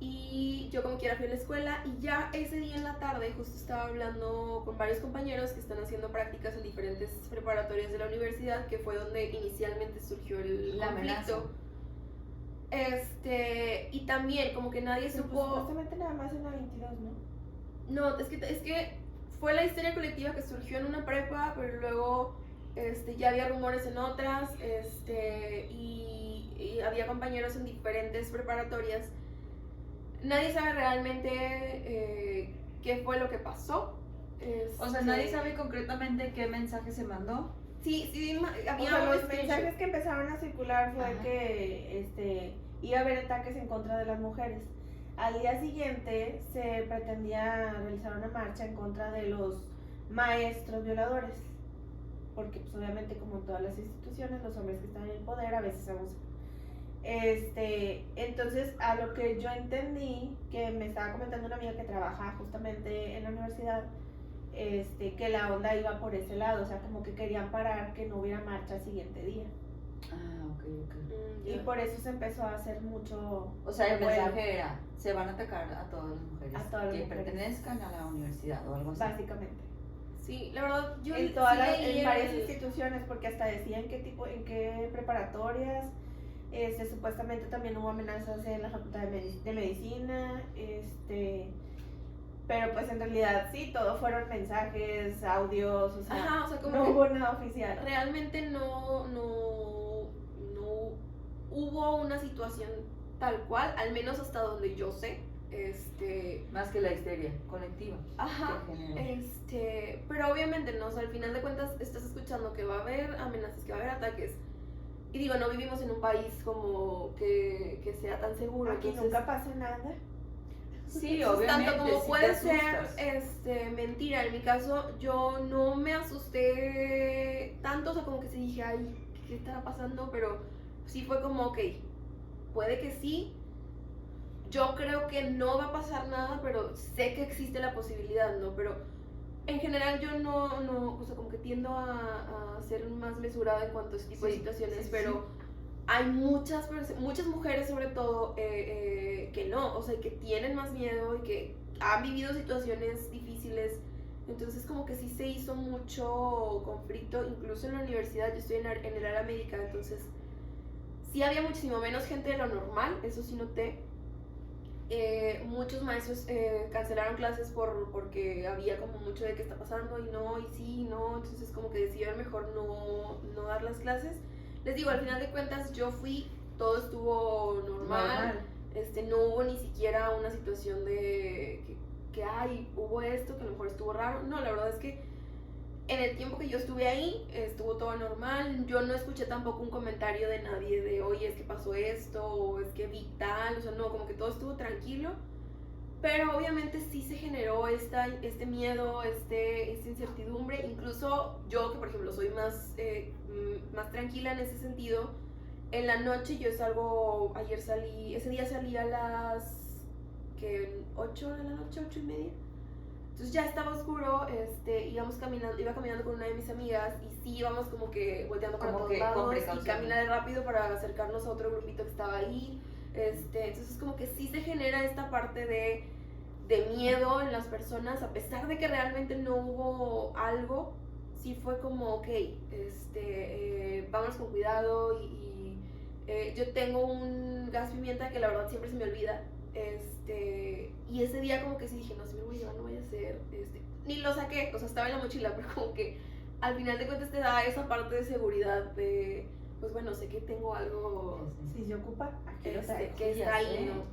Y yo como quiera fui a la escuela y ya ese día en la tarde justo estaba hablando con varios compañeros que están haciendo prácticas en diferentes preparatorias de la universidad, que fue donde inicialmente surgió el conflicto. Y también como que nadie Pero, supo... pues, supuestamente nada más en la 22, ¿no? No, es que fue la histeria colectiva que surgió en una prepa, pero luego ya había rumores en otras, y había compañeros en diferentes preparatorias. Nadie sabe realmente qué fue lo que pasó. O sea, nadie sabe concretamente qué mensaje se mandó. Sí, había O sea, los screenshot. mensajes que empezaron a circular fue Ajá. que iba a haber ataques en contra de las mujeres. Al día siguiente se pretendía realizar una marcha en contra de los maestros violadores, porque pues obviamente como en todas las instituciones los hombres que están en el poder a veces abusan. Entonces a lo que yo entendí, que me estaba comentando una amiga que trabaja justamente en la universidad, que la onda iba por ese lado, o sea, como que querían parar que no hubiera marcha al siguiente día. Ah, ok. Y por eso se empezó a hacer mucho... O sea, el revuelo, mensaje era, se van a atacar a todas las mujeres A todas las que mujeres. pertenezcan a la universidad o algo así. básicamente. Sí, la verdad, yo En sí todas leí en varias instituciones, porque hasta decían en qué preparatorias, supuestamente también hubo amenazas en la Facultad de Medicina, pero pues en realidad sí, todo fueron mensajes, audios, o sea, Ajá, o sea, como no que hubo nada oficial. realmente no hubo una situación tal cual, al menos hasta donde yo sé. Más que la histeria colectiva. Ajá, que generó. pero obviamente no, o sea, al final de cuentas estás escuchando que va a haber amenazas, que va a haber ataques. Y digo, no vivimos en un país como que sea tan seguro. Aquí entonces, nunca pasa nada. Sí, entonces, obviamente. tanto como sí puede te ser asustas. mentira, en mi caso yo no me asusté tanto, o sea, como que sí dije, ay, ¿qué estará pasando? Pero sí fue como, ok, puede que sí. Yo creo que no va a pasar nada, pero sé que existe la posibilidad, ¿no? Pero En general yo no, o sea, como que tiendo a ser más mesurada en cuanto a ese tipo de situaciones, pero hay muchas mujeres sobre todo que no, o sea, que tienen más miedo y que han vivido situaciones difíciles. Entonces como que sí se hizo mucho conflicto, incluso en la universidad. Yo estoy en el área médica, entonces sí había muchísimo menos gente de lo normal, eso sí noté. Muchos maestros cancelaron clases porque había como mucho de qué está pasando y no, y sí, y no, entonces como que decidieron mejor no dar las clases. Les digo, al final de cuentas yo fui, todo estuvo normal. No hubo ni siquiera una situación de que ay, hubo esto, que a lo mejor estuvo raro. No, la verdad es que en el tiempo que yo estuve ahí, estuvo todo normal. Yo no escuché tampoco un comentario de nadie de, oye, es que pasó esto, o es que vi tal, o sea, no, como que todo estuvo tranquilo. Pero obviamente sí se generó este miedo, esta incertidumbre. Incluso yo, que por ejemplo soy más tranquila en ese sentido, en la noche yo salgo, ese día salí a las, que 8 de la noche, 8:30. Entonces ya estaba oscuro, iba caminando con una de mis amigas y sí íbamos como que volteando para todos lados y caminar rápido para acercarnos a otro grupito que estaba ahí. Entonces como que sí se genera esta parte de miedo en las personas, a pesar de que realmente no hubo algo, sí fue como, ok, vámonos con cuidado yo tengo un gas pimienta que la verdad siempre se me olvida. Y ese día como que sí dije, no, si me voy a llevar no voy a hacer, ni lo saqué, o sea, estaba en la mochila, pero como que al final de cuentas te da esa parte de seguridad de, pues bueno, sé que tengo algo, si se ocupa, que está ahí, ¿no?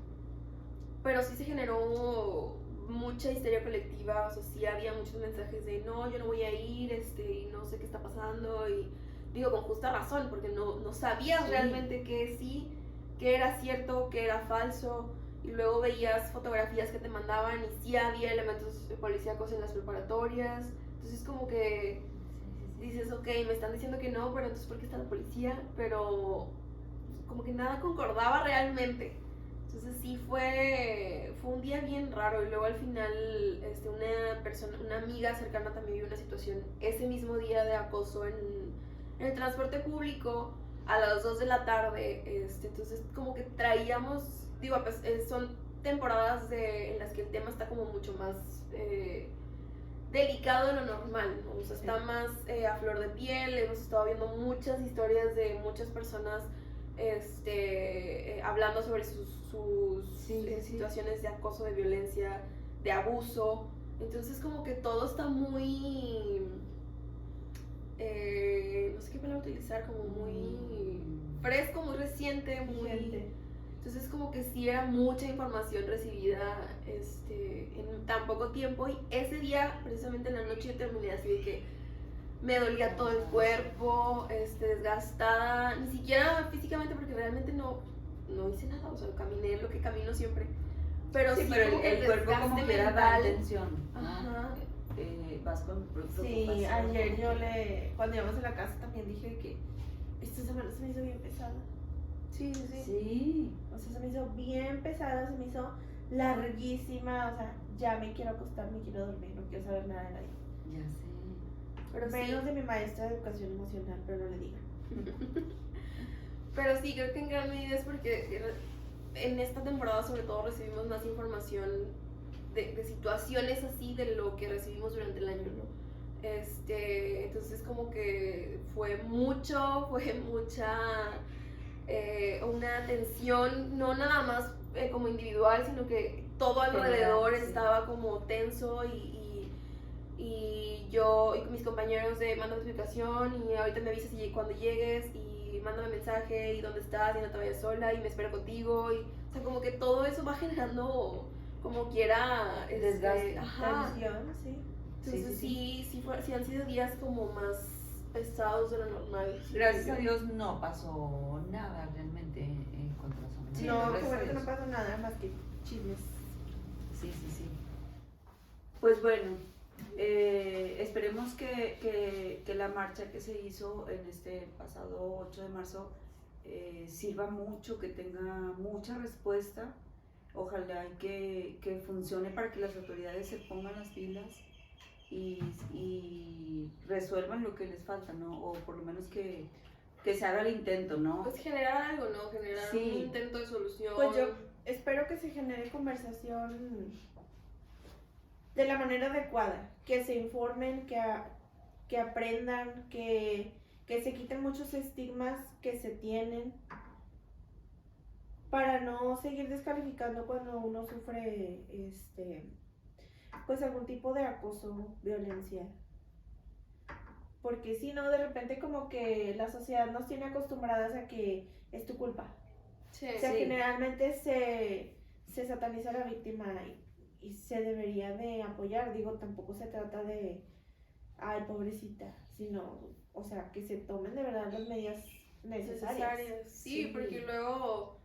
Pero sí se generó mucha histeria colectiva, o sea, sí había muchos mensajes de, no, yo no voy a ir, y no sé qué está pasando, y digo, con justa razón, porque no sabías realmente que era cierto, que era falso. Y luego veías fotografías que te mandaban y sí había elementos policíacos en las preparatorias. Entonces como que dices, ok, me están diciendo que no, pero entonces ¿por qué está la policía? Pero como que nada concordaba realmente. Entonces sí fue un día bien raro. Y luego al final una amiga cercana también vivió una situación ese mismo día de acoso en el transporte público a las 2 de la tarde. Entonces como que traíamos, digo, pues, son temporadas en las que el tema está como mucho más delicado de lo normal, ¿no? O sea, está más a flor de piel. Hemos estado viendo muchas historias de muchas personas hablando sobre sus situaciones de acoso, de violencia, de abuso. Entonces como que todo está muy no sé qué palabra utilizar, como muy fresco, muy reciente, muy... Entonces como que sí era mucha información recibida en tan poco tiempo. Y ese día, precisamente en la noche, yo terminé así de que me dolía todo el cuerpo, desgastada, ni siquiera físicamente, porque realmente no hice nada, o sea, caminé lo que camino siempre. Pero sí, pero el cuerpo como que era la tensión. Ajá. Vas con preocupación. Sí, ayer cuando íbamos a la casa también dije que esta semana se me hizo bien pesada. Sí. O sea, se me hizo bien pesada, se me hizo larguísima, o sea, ya me quiero acostar, me quiero dormir, no quiero saber nada de nadie. Ya sé. Pero menos de mi maestra de educación emocional, pero no le digan. Pero sí, creo que en gran medida es porque en esta temporada sobre todo recibimos más información de situaciones así de lo que recibimos durante el año, ¿no? Entonces como que fue mucha una tensión, no nada más como individual, sino que todo alrededor estaba como tenso y yo y con mis compañeros de mándame tu ubicación y ahorita me avisas cuando llegues y mándame mensaje y dónde estás y no te vayas sola y me espero contigo. Y, o sea, como que todo eso va generando como quiera desgaste, tensión, sí. Entonces sí han sido días como más pesados de lo normal. Gracias a Dios no pasó nada realmente contra las amenazas. No, qué bueno que no pasó nada más que chismes. Sí. Pues bueno, esperemos que la marcha que se hizo en este pasado 8 de marzo sirva mucho, que tenga mucha respuesta. Ojalá que funcione para que las autoridades se pongan las pilas y resuelvan lo que les falta, ¿no? O por lo menos que se haga el intento, ¿no? Pues generar algo, ¿no? Generar Sí. un intento de solución. Pues yo espero que se genere conversación de la manera adecuada, que se informen, que aprendan, que se quiten muchos estigmas que se tienen para no seguir descalificando cuando uno sufre pues algún tipo de acoso, violencia. Porque si no, de repente como que la sociedad nos tiene acostumbradas a que es tu culpa. Sí, O sea, Sí. generalmente se sataniza a la víctima y se debería de apoyar. Digo, tampoco se trata de, ay, pobrecita, sino, o sea, que se tomen de verdad las medidas necesarias. Sí, Sí. porque luego,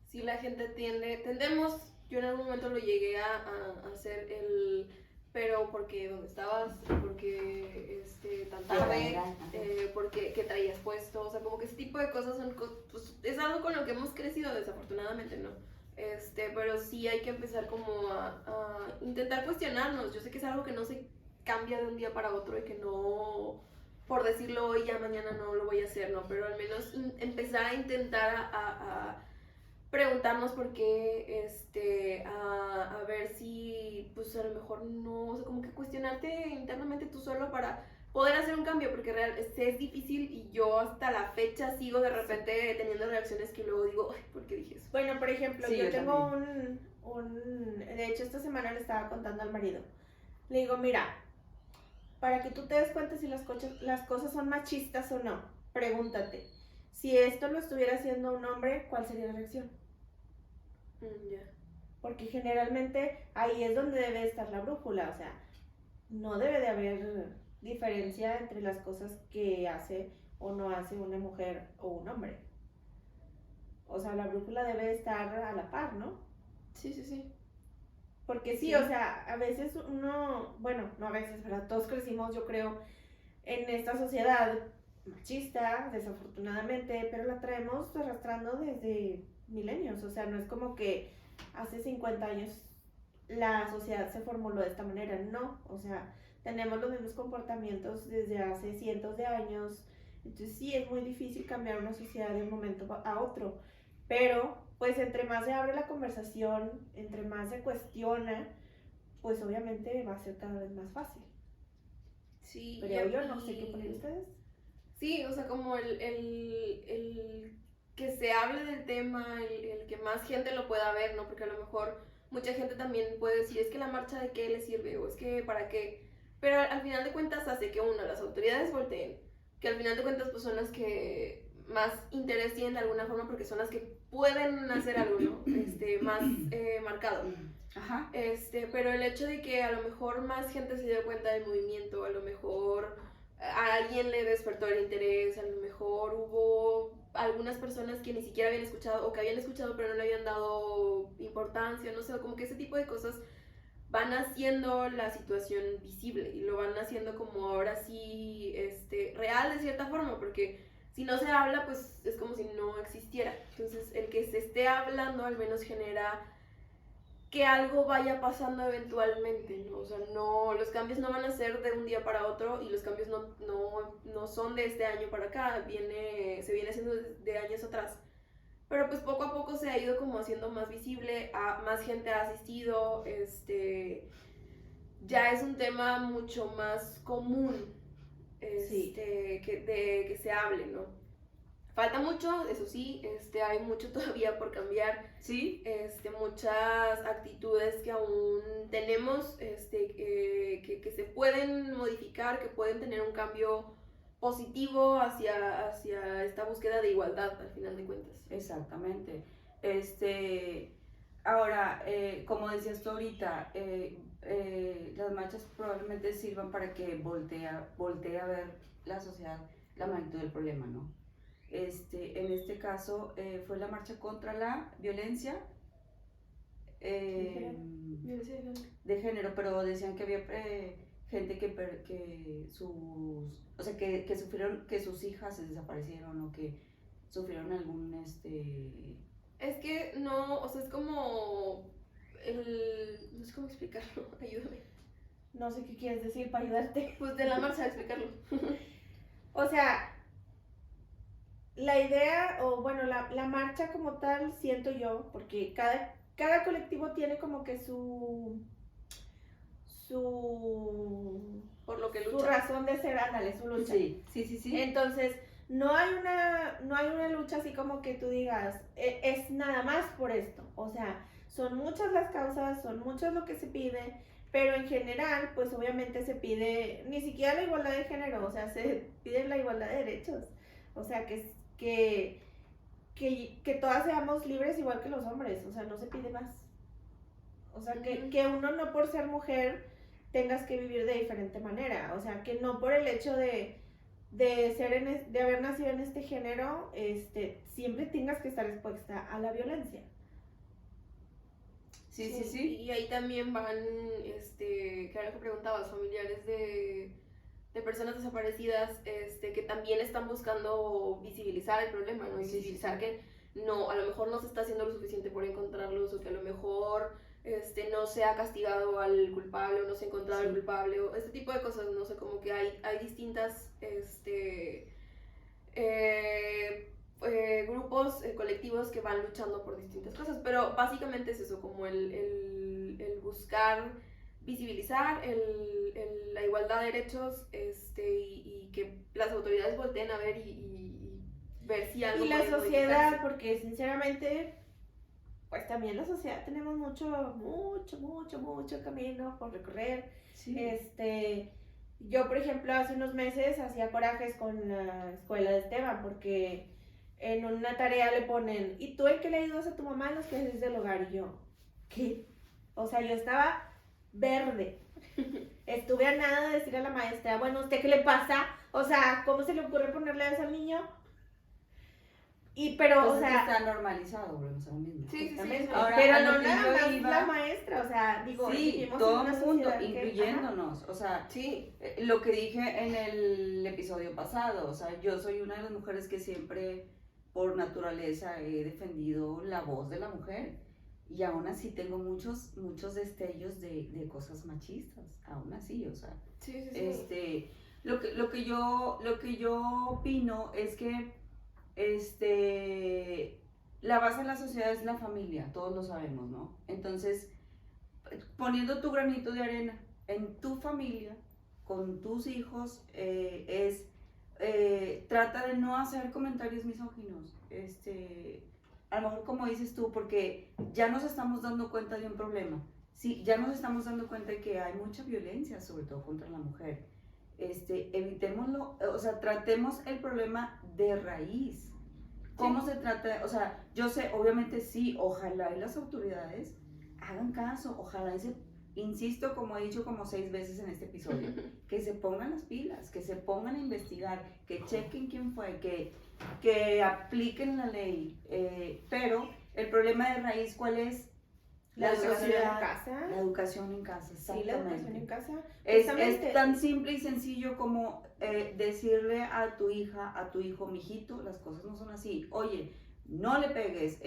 si la gente tendemos, yo en algún momento lo llegué a hacer pero porque dónde estabas, porque tan tarde, porque qué traías puesto, o sea, como que ese tipo de cosas son, pues, es algo con lo que hemos crecido desafortunadamente, ¿no? Pero sí hay que empezar como a intentar cuestionarnos. Yo sé que es algo que no se cambia de un día para otro y que no, por decirlo hoy, ya mañana no lo voy a hacer, ¿no? Pero al menos empezar a intentar a preguntarnos por qué, a ver si, pues a lo mejor no, o sea, como que cuestionarte internamente tú solo para poder hacer un cambio, porque es difícil y yo hasta la fecha sigo de repente teniendo reacciones que luego digo, ay, ¿por qué dije eso? Bueno, por ejemplo, Sí, yo yo tengo de hecho esta semana le estaba contando al marido. Le digo, mira, para que tú te des cuenta si las cosas son machistas o no, pregúntate, si esto lo estuviera haciendo un hombre, ¿cuál sería la reacción? Ya. Porque generalmente ahí es donde debe estar la brújula, o sea, no debe de haber diferencia entre las cosas que hace o no hace una mujer o un hombre. O sea, la brújula debe estar a la par, ¿no? Sí, sí, sí. Porque sí, Sí. o sea, a veces uno, bueno, no a veces, ¿verdad? Todos crecimos, yo creo, en esta sociedad machista, desafortunadamente, pero la traemos arrastrando desde milenios, o sea, no es como que hace 50 años la sociedad se formuló de esta manera, no, o sea, tenemos los mismos comportamientos desde hace cientos de años, entonces sí, es muy difícil cambiar una sociedad de un momento a otro, pero pues entre más se abre la conversación, entre más se cuestiona, pues obviamente va a ser cada vez más fácil. Sí, Pero yo no sé qué poner ustedes. Sí, o sea, como el que se hable del tema, el que más gente lo pueda ver, ¿no? Porque a lo mejor mucha gente también puede decir, es que la marcha de qué le sirve o es que para qué. Pero al final de cuentas hace que uno, las autoridades volteen, que al final de cuentas pues son las que más interés tienen de alguna forma porque son las que pueden hacer algo, ¿no? Más marcado. Ajá. Pero el hecho de que a lo mejor más gente se dio cuenta del movimiento, a lo mejor a alguien le despertó el interés, a lo mejor hubo algunas personas que ni siquiera habían escuchado o que habían escuchado pero no le habían dado importancia, no sé, como que ese tipo de cosas van haciendo la situación visible y lo van haciendo como ahora sí real de cierta forma, porque si no se habla pues es como si no existiera. Entonces el que se esté hablando al menos genera que algo vaya pasando eventualmente, ¿no? O sea, no, los cambios no van a ser de un día para otro y los cambios no son de este año para acá, se viene haciendo de años atrás. Pero pues poco a poco se ha ido como haciendo más visible, más gente ha asistido, ya es un tema mucho más común, Sí. que se hable, ¿no? Falta mucho, eso sí, hay mucho todavía por cambiar, Sí. Muchas actitudes que aún tenemos, que se pueden modificar, que pueden tener un cambio positivo hacia esta búsqueda de igualdad, al final de cuentas. Exactamente. Ahora, como decías tú ahorita, las marchas probablemente sirvan para que voltee a ver la sociedad la magnitud del problema, ¿no? En este caso fue la marcha contra la violencia de género, pero decían que había gente que o sea, que sufrieron, que sus hijas se desaparecieron o que sufrieron algún Es que no, o sea, es como no sé cómo explicarlo, ayúdame. No sé qué quieres decir para ayudarte. Pues de la marcha, explicarlo. O sea, la idea, o bueno, la marcha como tal, siento yo, porque cada colectivo tiene como que su Por lo que su lucha. razón de ser, ándale, su lucha. Sí. Entonces, no hay una lucha así como que tú digas, es nada más por esto. O sea, son muchas las causas, son muchas lo que se pide, pero en general, pues obviamente se pide ni siquiera la igualdad de género, o sea, se pide la igualdad de derechos. O sea, que todas seamos libres igual que los hombres, o sea, no se pide más. O sea, que uno no por ser mujer tengas que vivir de diferente manera. O sea, que no por el hecho de de haber nacido en este género, siempre tengas que estar expuesta a la violencia. Sí. Y ahí también van, que era lo que preguntabas, familiares de personas desaparecidas, que también están buscando visibilizar el problema, ¿no? Y visibilizar que no, a lo mejor no se está haciendo lo suficiente por encontrarlos, o que a lo mejor no se ha castigado al culpable, o no se ha encontrado al culpable, o este tipo de cosas, no sé, como que hay distintas, grupos, colectivos que van luchando por distintas cosas, pero básicamente es eso, como el buscar visibilizar la igualdad de derechos, y que las autoridades volteen a ver y ver si algo y la puede sociedad, modificarse. porque sinceramente, pues también la sociedad tenemos mucho camino por recorrer. Sí. Yo, por ejemplo, hace unos meses hacía corajes con la escuela de Esteban, porque en una tarea le ponen, ¿y tú en qué le ayudas a tu mamá en los quehaceres del hogar? Y yo, ¿qué? O sea, yo estaba verde. Estuve a nada de decir a la maestra, bueno, ¿usted qué le pasa? O sea, ¿cómo se le ocurre ponerle eso al niño? Pero, Pues o sea, está normalizado, volvemos a lo mismo. Sí. Ahora, pero a lo no que nada yo más iba- la maestra, o sea, digo, Sí, vivimos todo en una el mundo, sociedad que, incluyéndonos. O sea, Sí, lo que dije en el episodio pasado, o sea, yo soy una de las mujeres que siempre, por naturaleza, he defendido la voz de la mujer. Y aún así tengo muchos destellos de cosas machistas, aún así, o sea. sí. Lo que yo opino es que la base de la sociedad es la familia, todos lo sabemos, ¿no? Entonces, poniendo tu granito de arena en tu familia, con tus hijos, trata de no hacer comentarios misóginos. A lo mejor como dices tú, porque ya nos estamos dando cuenta de un problema. Sí, ya nos estamos dando cuenta de que hay mucha violencia, sobre todo contra la mujer. Evitémoslo, o sea, tratemos el problema de raíz. ¿Cómo se trata? O sea, yo sé, obviamente sí, ojalá y las autoridades hagan caso, ojalá insisto, como he dicho como 6 veces en este episodio, que se pongan las pilas, que se pongan a investigar, que chequen quién fue, que apliquen la ley, pero el problema de raíz, ¿cuál es? La educación en casa. La educación en casa, Sí, la educación en casa. Es tan simple y sencillo como decirle a tu hija, a tu hijo, mijito, las cosas no son así. Oye, no le pegues,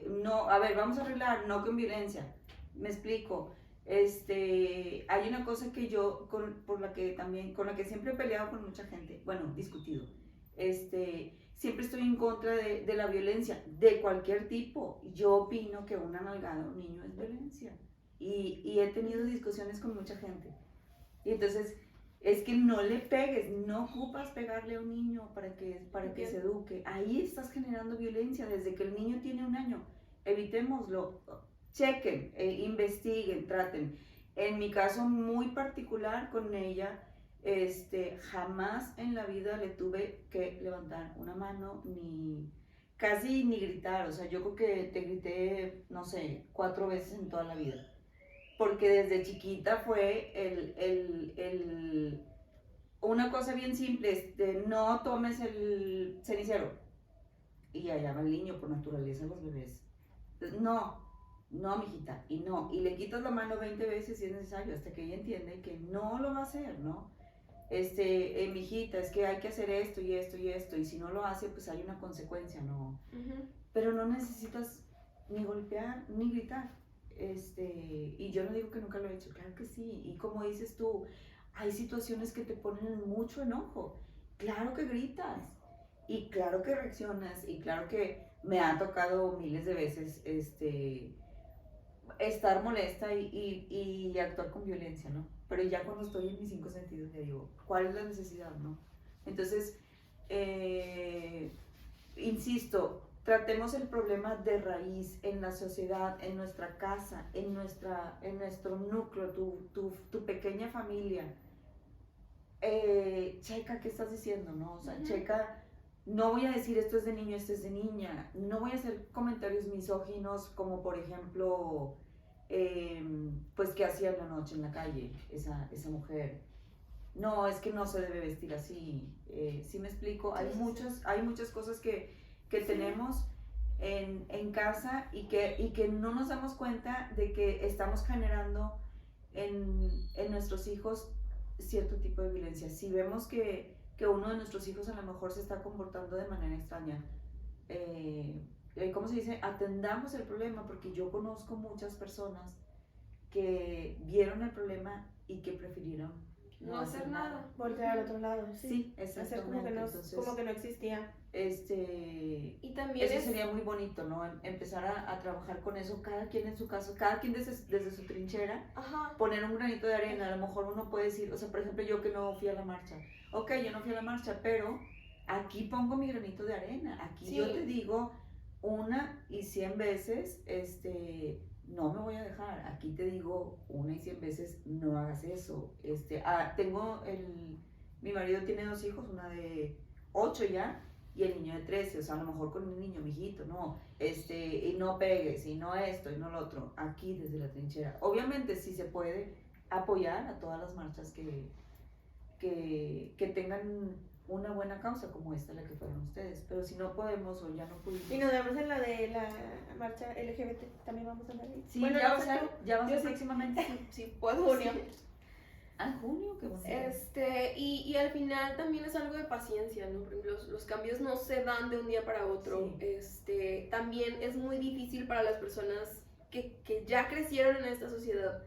no, a ver, vamos a arreglar, no con violencia. Me explico. Hay una cosa que yo, con la que siempre he peleado con mucha gente, bueno, discutido. Siempre estoy en contra de la violencia, de cualquier tipo. Yo opino que una nalgada a un niño es violencia. Y he tenido discusiones con mucha gente. Y entonces, es que no le pegues, no ocupas pegarle a un niño para que se eduque. Ahí estás generando violencia desde que el niño tiene 1 año. Evitémoslo, chequen, investiguen, traten. En mi caso muy particular con ella, jamás en la vida le tuve que levantar una mano casi ni gritar. O sea, yo creo que te grité, no sé, 4 veces en toda la vida. Porque desde chiquita fue una cosa bien simple, no tomes el cenicero. Y allá va el niño, por naturaleza los bebés. No, mijita, y le quitas la mano 20 veces si es necesario, hasta que ella entiende que no lo va a hacer, ¿no? Mijita, es que hay que hacer esto y esto y esto, y si no lo hace, pues hay una consecuencia, ¿no? Pero no necesitas ni golpear ni gritar. y yo no digo que nunca lo he hecho, claro que sí, y como dices tú, hay situaciones que te ponen en mucho enojo, claro que gritas, y claro que reaccionas, y claro que me ha tocado miles de veces, estar molesta y actuar con violencia, ¿no? Pero ya cuando estoy en mis 5 sentidos, le digo, ¿cuál es la necesidad, no? Entonces, insisto, tratemos el problema de raíz en la sociedad, en nuestra casa, en nuestro núcleo, tu pequeña familia. Checa qué estás diciendo, ¿no? O sea, checa, no voy a decir esto es de niño, esto es de niña, no voy a hacer comentarios misóginos como por ejemplo, pues qué hacía en la noche en la calle esa mujer. No, es que no se debe vestir así. ¿Sí me explico? Hay muchas cosas que tenemos en casa y que no nos damos cuenta de que estamos generando en nuestros hijos cierto tipo de violencia. Si vemos que uno de nuestros hijos a lo mejor se está comportando de manera extraña, ¿cómo se dice? Atendamos el problema, porque yo conozco muchas personas que vieron el problema y que prefirieron no hacer nada. Voltear al otro lado. Sí, hacer exactamente. como que no existía. Y también eso sería muy bonito, ¿no? Empezar a trabajar con eso, cada quien en su caso, cada quien desde su trinchera, Ajá. poner un granito de arena. A lo mejor uno puede decir, o sea, por ejemplo, yo que no fui a la marcha, ok, yo no fui a la marcha, pero aquí pongo mi granito de arena, aquí Sí. yo te digo 1 y 100 veces, no me voy a dejar, aquí te digo 1 y 100 veces, no hagas eso. Mi marido tiene 2 hijos, una de 8 ya, y el niño de 13, o sea, a lo mejor con un niño, mijito, no, y no pegues, y no esto, y no lo otro, aquí desde la trinchera. Obviamente sí se puede apoyar a todas las marchas que tengan una buena causa como esta, la que fueron ustedes, pero si no podemos o ya no pudimos. Y nos vemos en la de la marcha LGBT, también vamos a andar ahí. Sí, bueno, ya no sé tú. va a ser Yo sí. próximamente. Sí, puedo junio. Junio, qué bonito. Y al final también es algo de paciencia, ¿no? Por ejemplo, los cambios no se dan de un día para otro. Sí. También es muy difícil para las personas que ya crecieron en esta sociedad,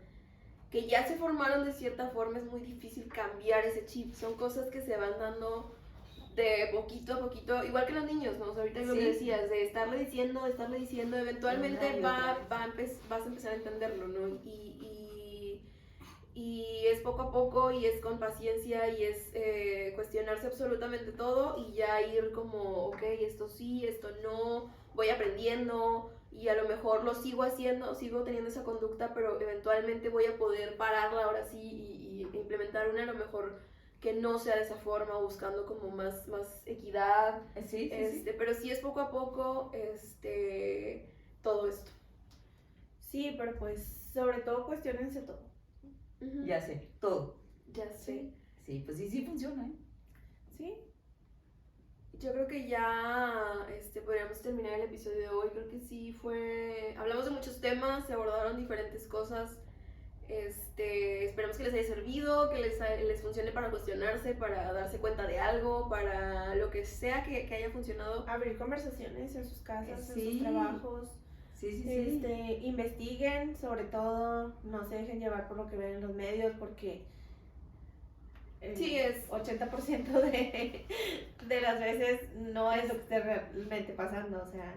que ya se formaron de cierta forma, es muy difícil cambiar ese chip. Son cosas que se van dando de poquito a poquito, igual que los niños, ¿no? O sea, ahorita lo que decías, de estarle diciendo, eventualmente vas a empezar a entenderlo, ¿no? Y es poco a poco y es con paciencia y es cuestionarse absolutamente todo y ya ir como, ok, esto sí, esto no, voy aprendiendo y a lo mejor lo sigo haciendo, sigo teniendo esa conducta, pero eventualmente voy a poder pararla ahora sí y implementar una a lo mejor que no sea de esa forma, buscando como más equidad. Sí. Pero sí es poco a poco todo esto. Sí, pero pues sobre todo cuestionense todo. Uh-huh. Ya sé, todo. Ya sé. Sí, pues sí funciona, ¿eh? Sí. Yo creo que ya podríamos terminar el episodio de hoy. Creo que sí hablamos de muchos temas, se abordaron diferentes cosas. Esperamos que les haya servido, que les funcione para cuestionarse, para darse cuenta de algo, para lo que sea que haya funcionado. Abrir conversaciones en sus casas, Sí. en sus trabajos. Sí. Investiguen, sobre todo, no se dejen llevar por lo que ven en los medios, porque el Sí, es 80% de las veces no es lo que esté realmente pasando. O sea,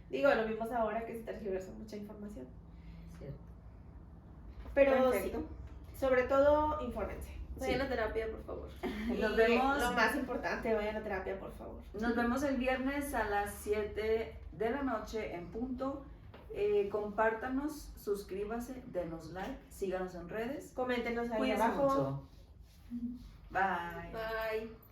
digo, lo vimos ahora que se tergiversó mucha información. Cierto. Pero Perfecto. sí, sobre todo, infórmense. vayan a terapia, por favor. Nos Y vemos. lo más importante, vayan a terapia, por favor. Nos vemos el viernes a las 7 de la noche en punto. Compártanos, suscríbase, denos like, síganos en redes. Coméntenos ahí Cuídense abajo. mucho. Bye. Bye.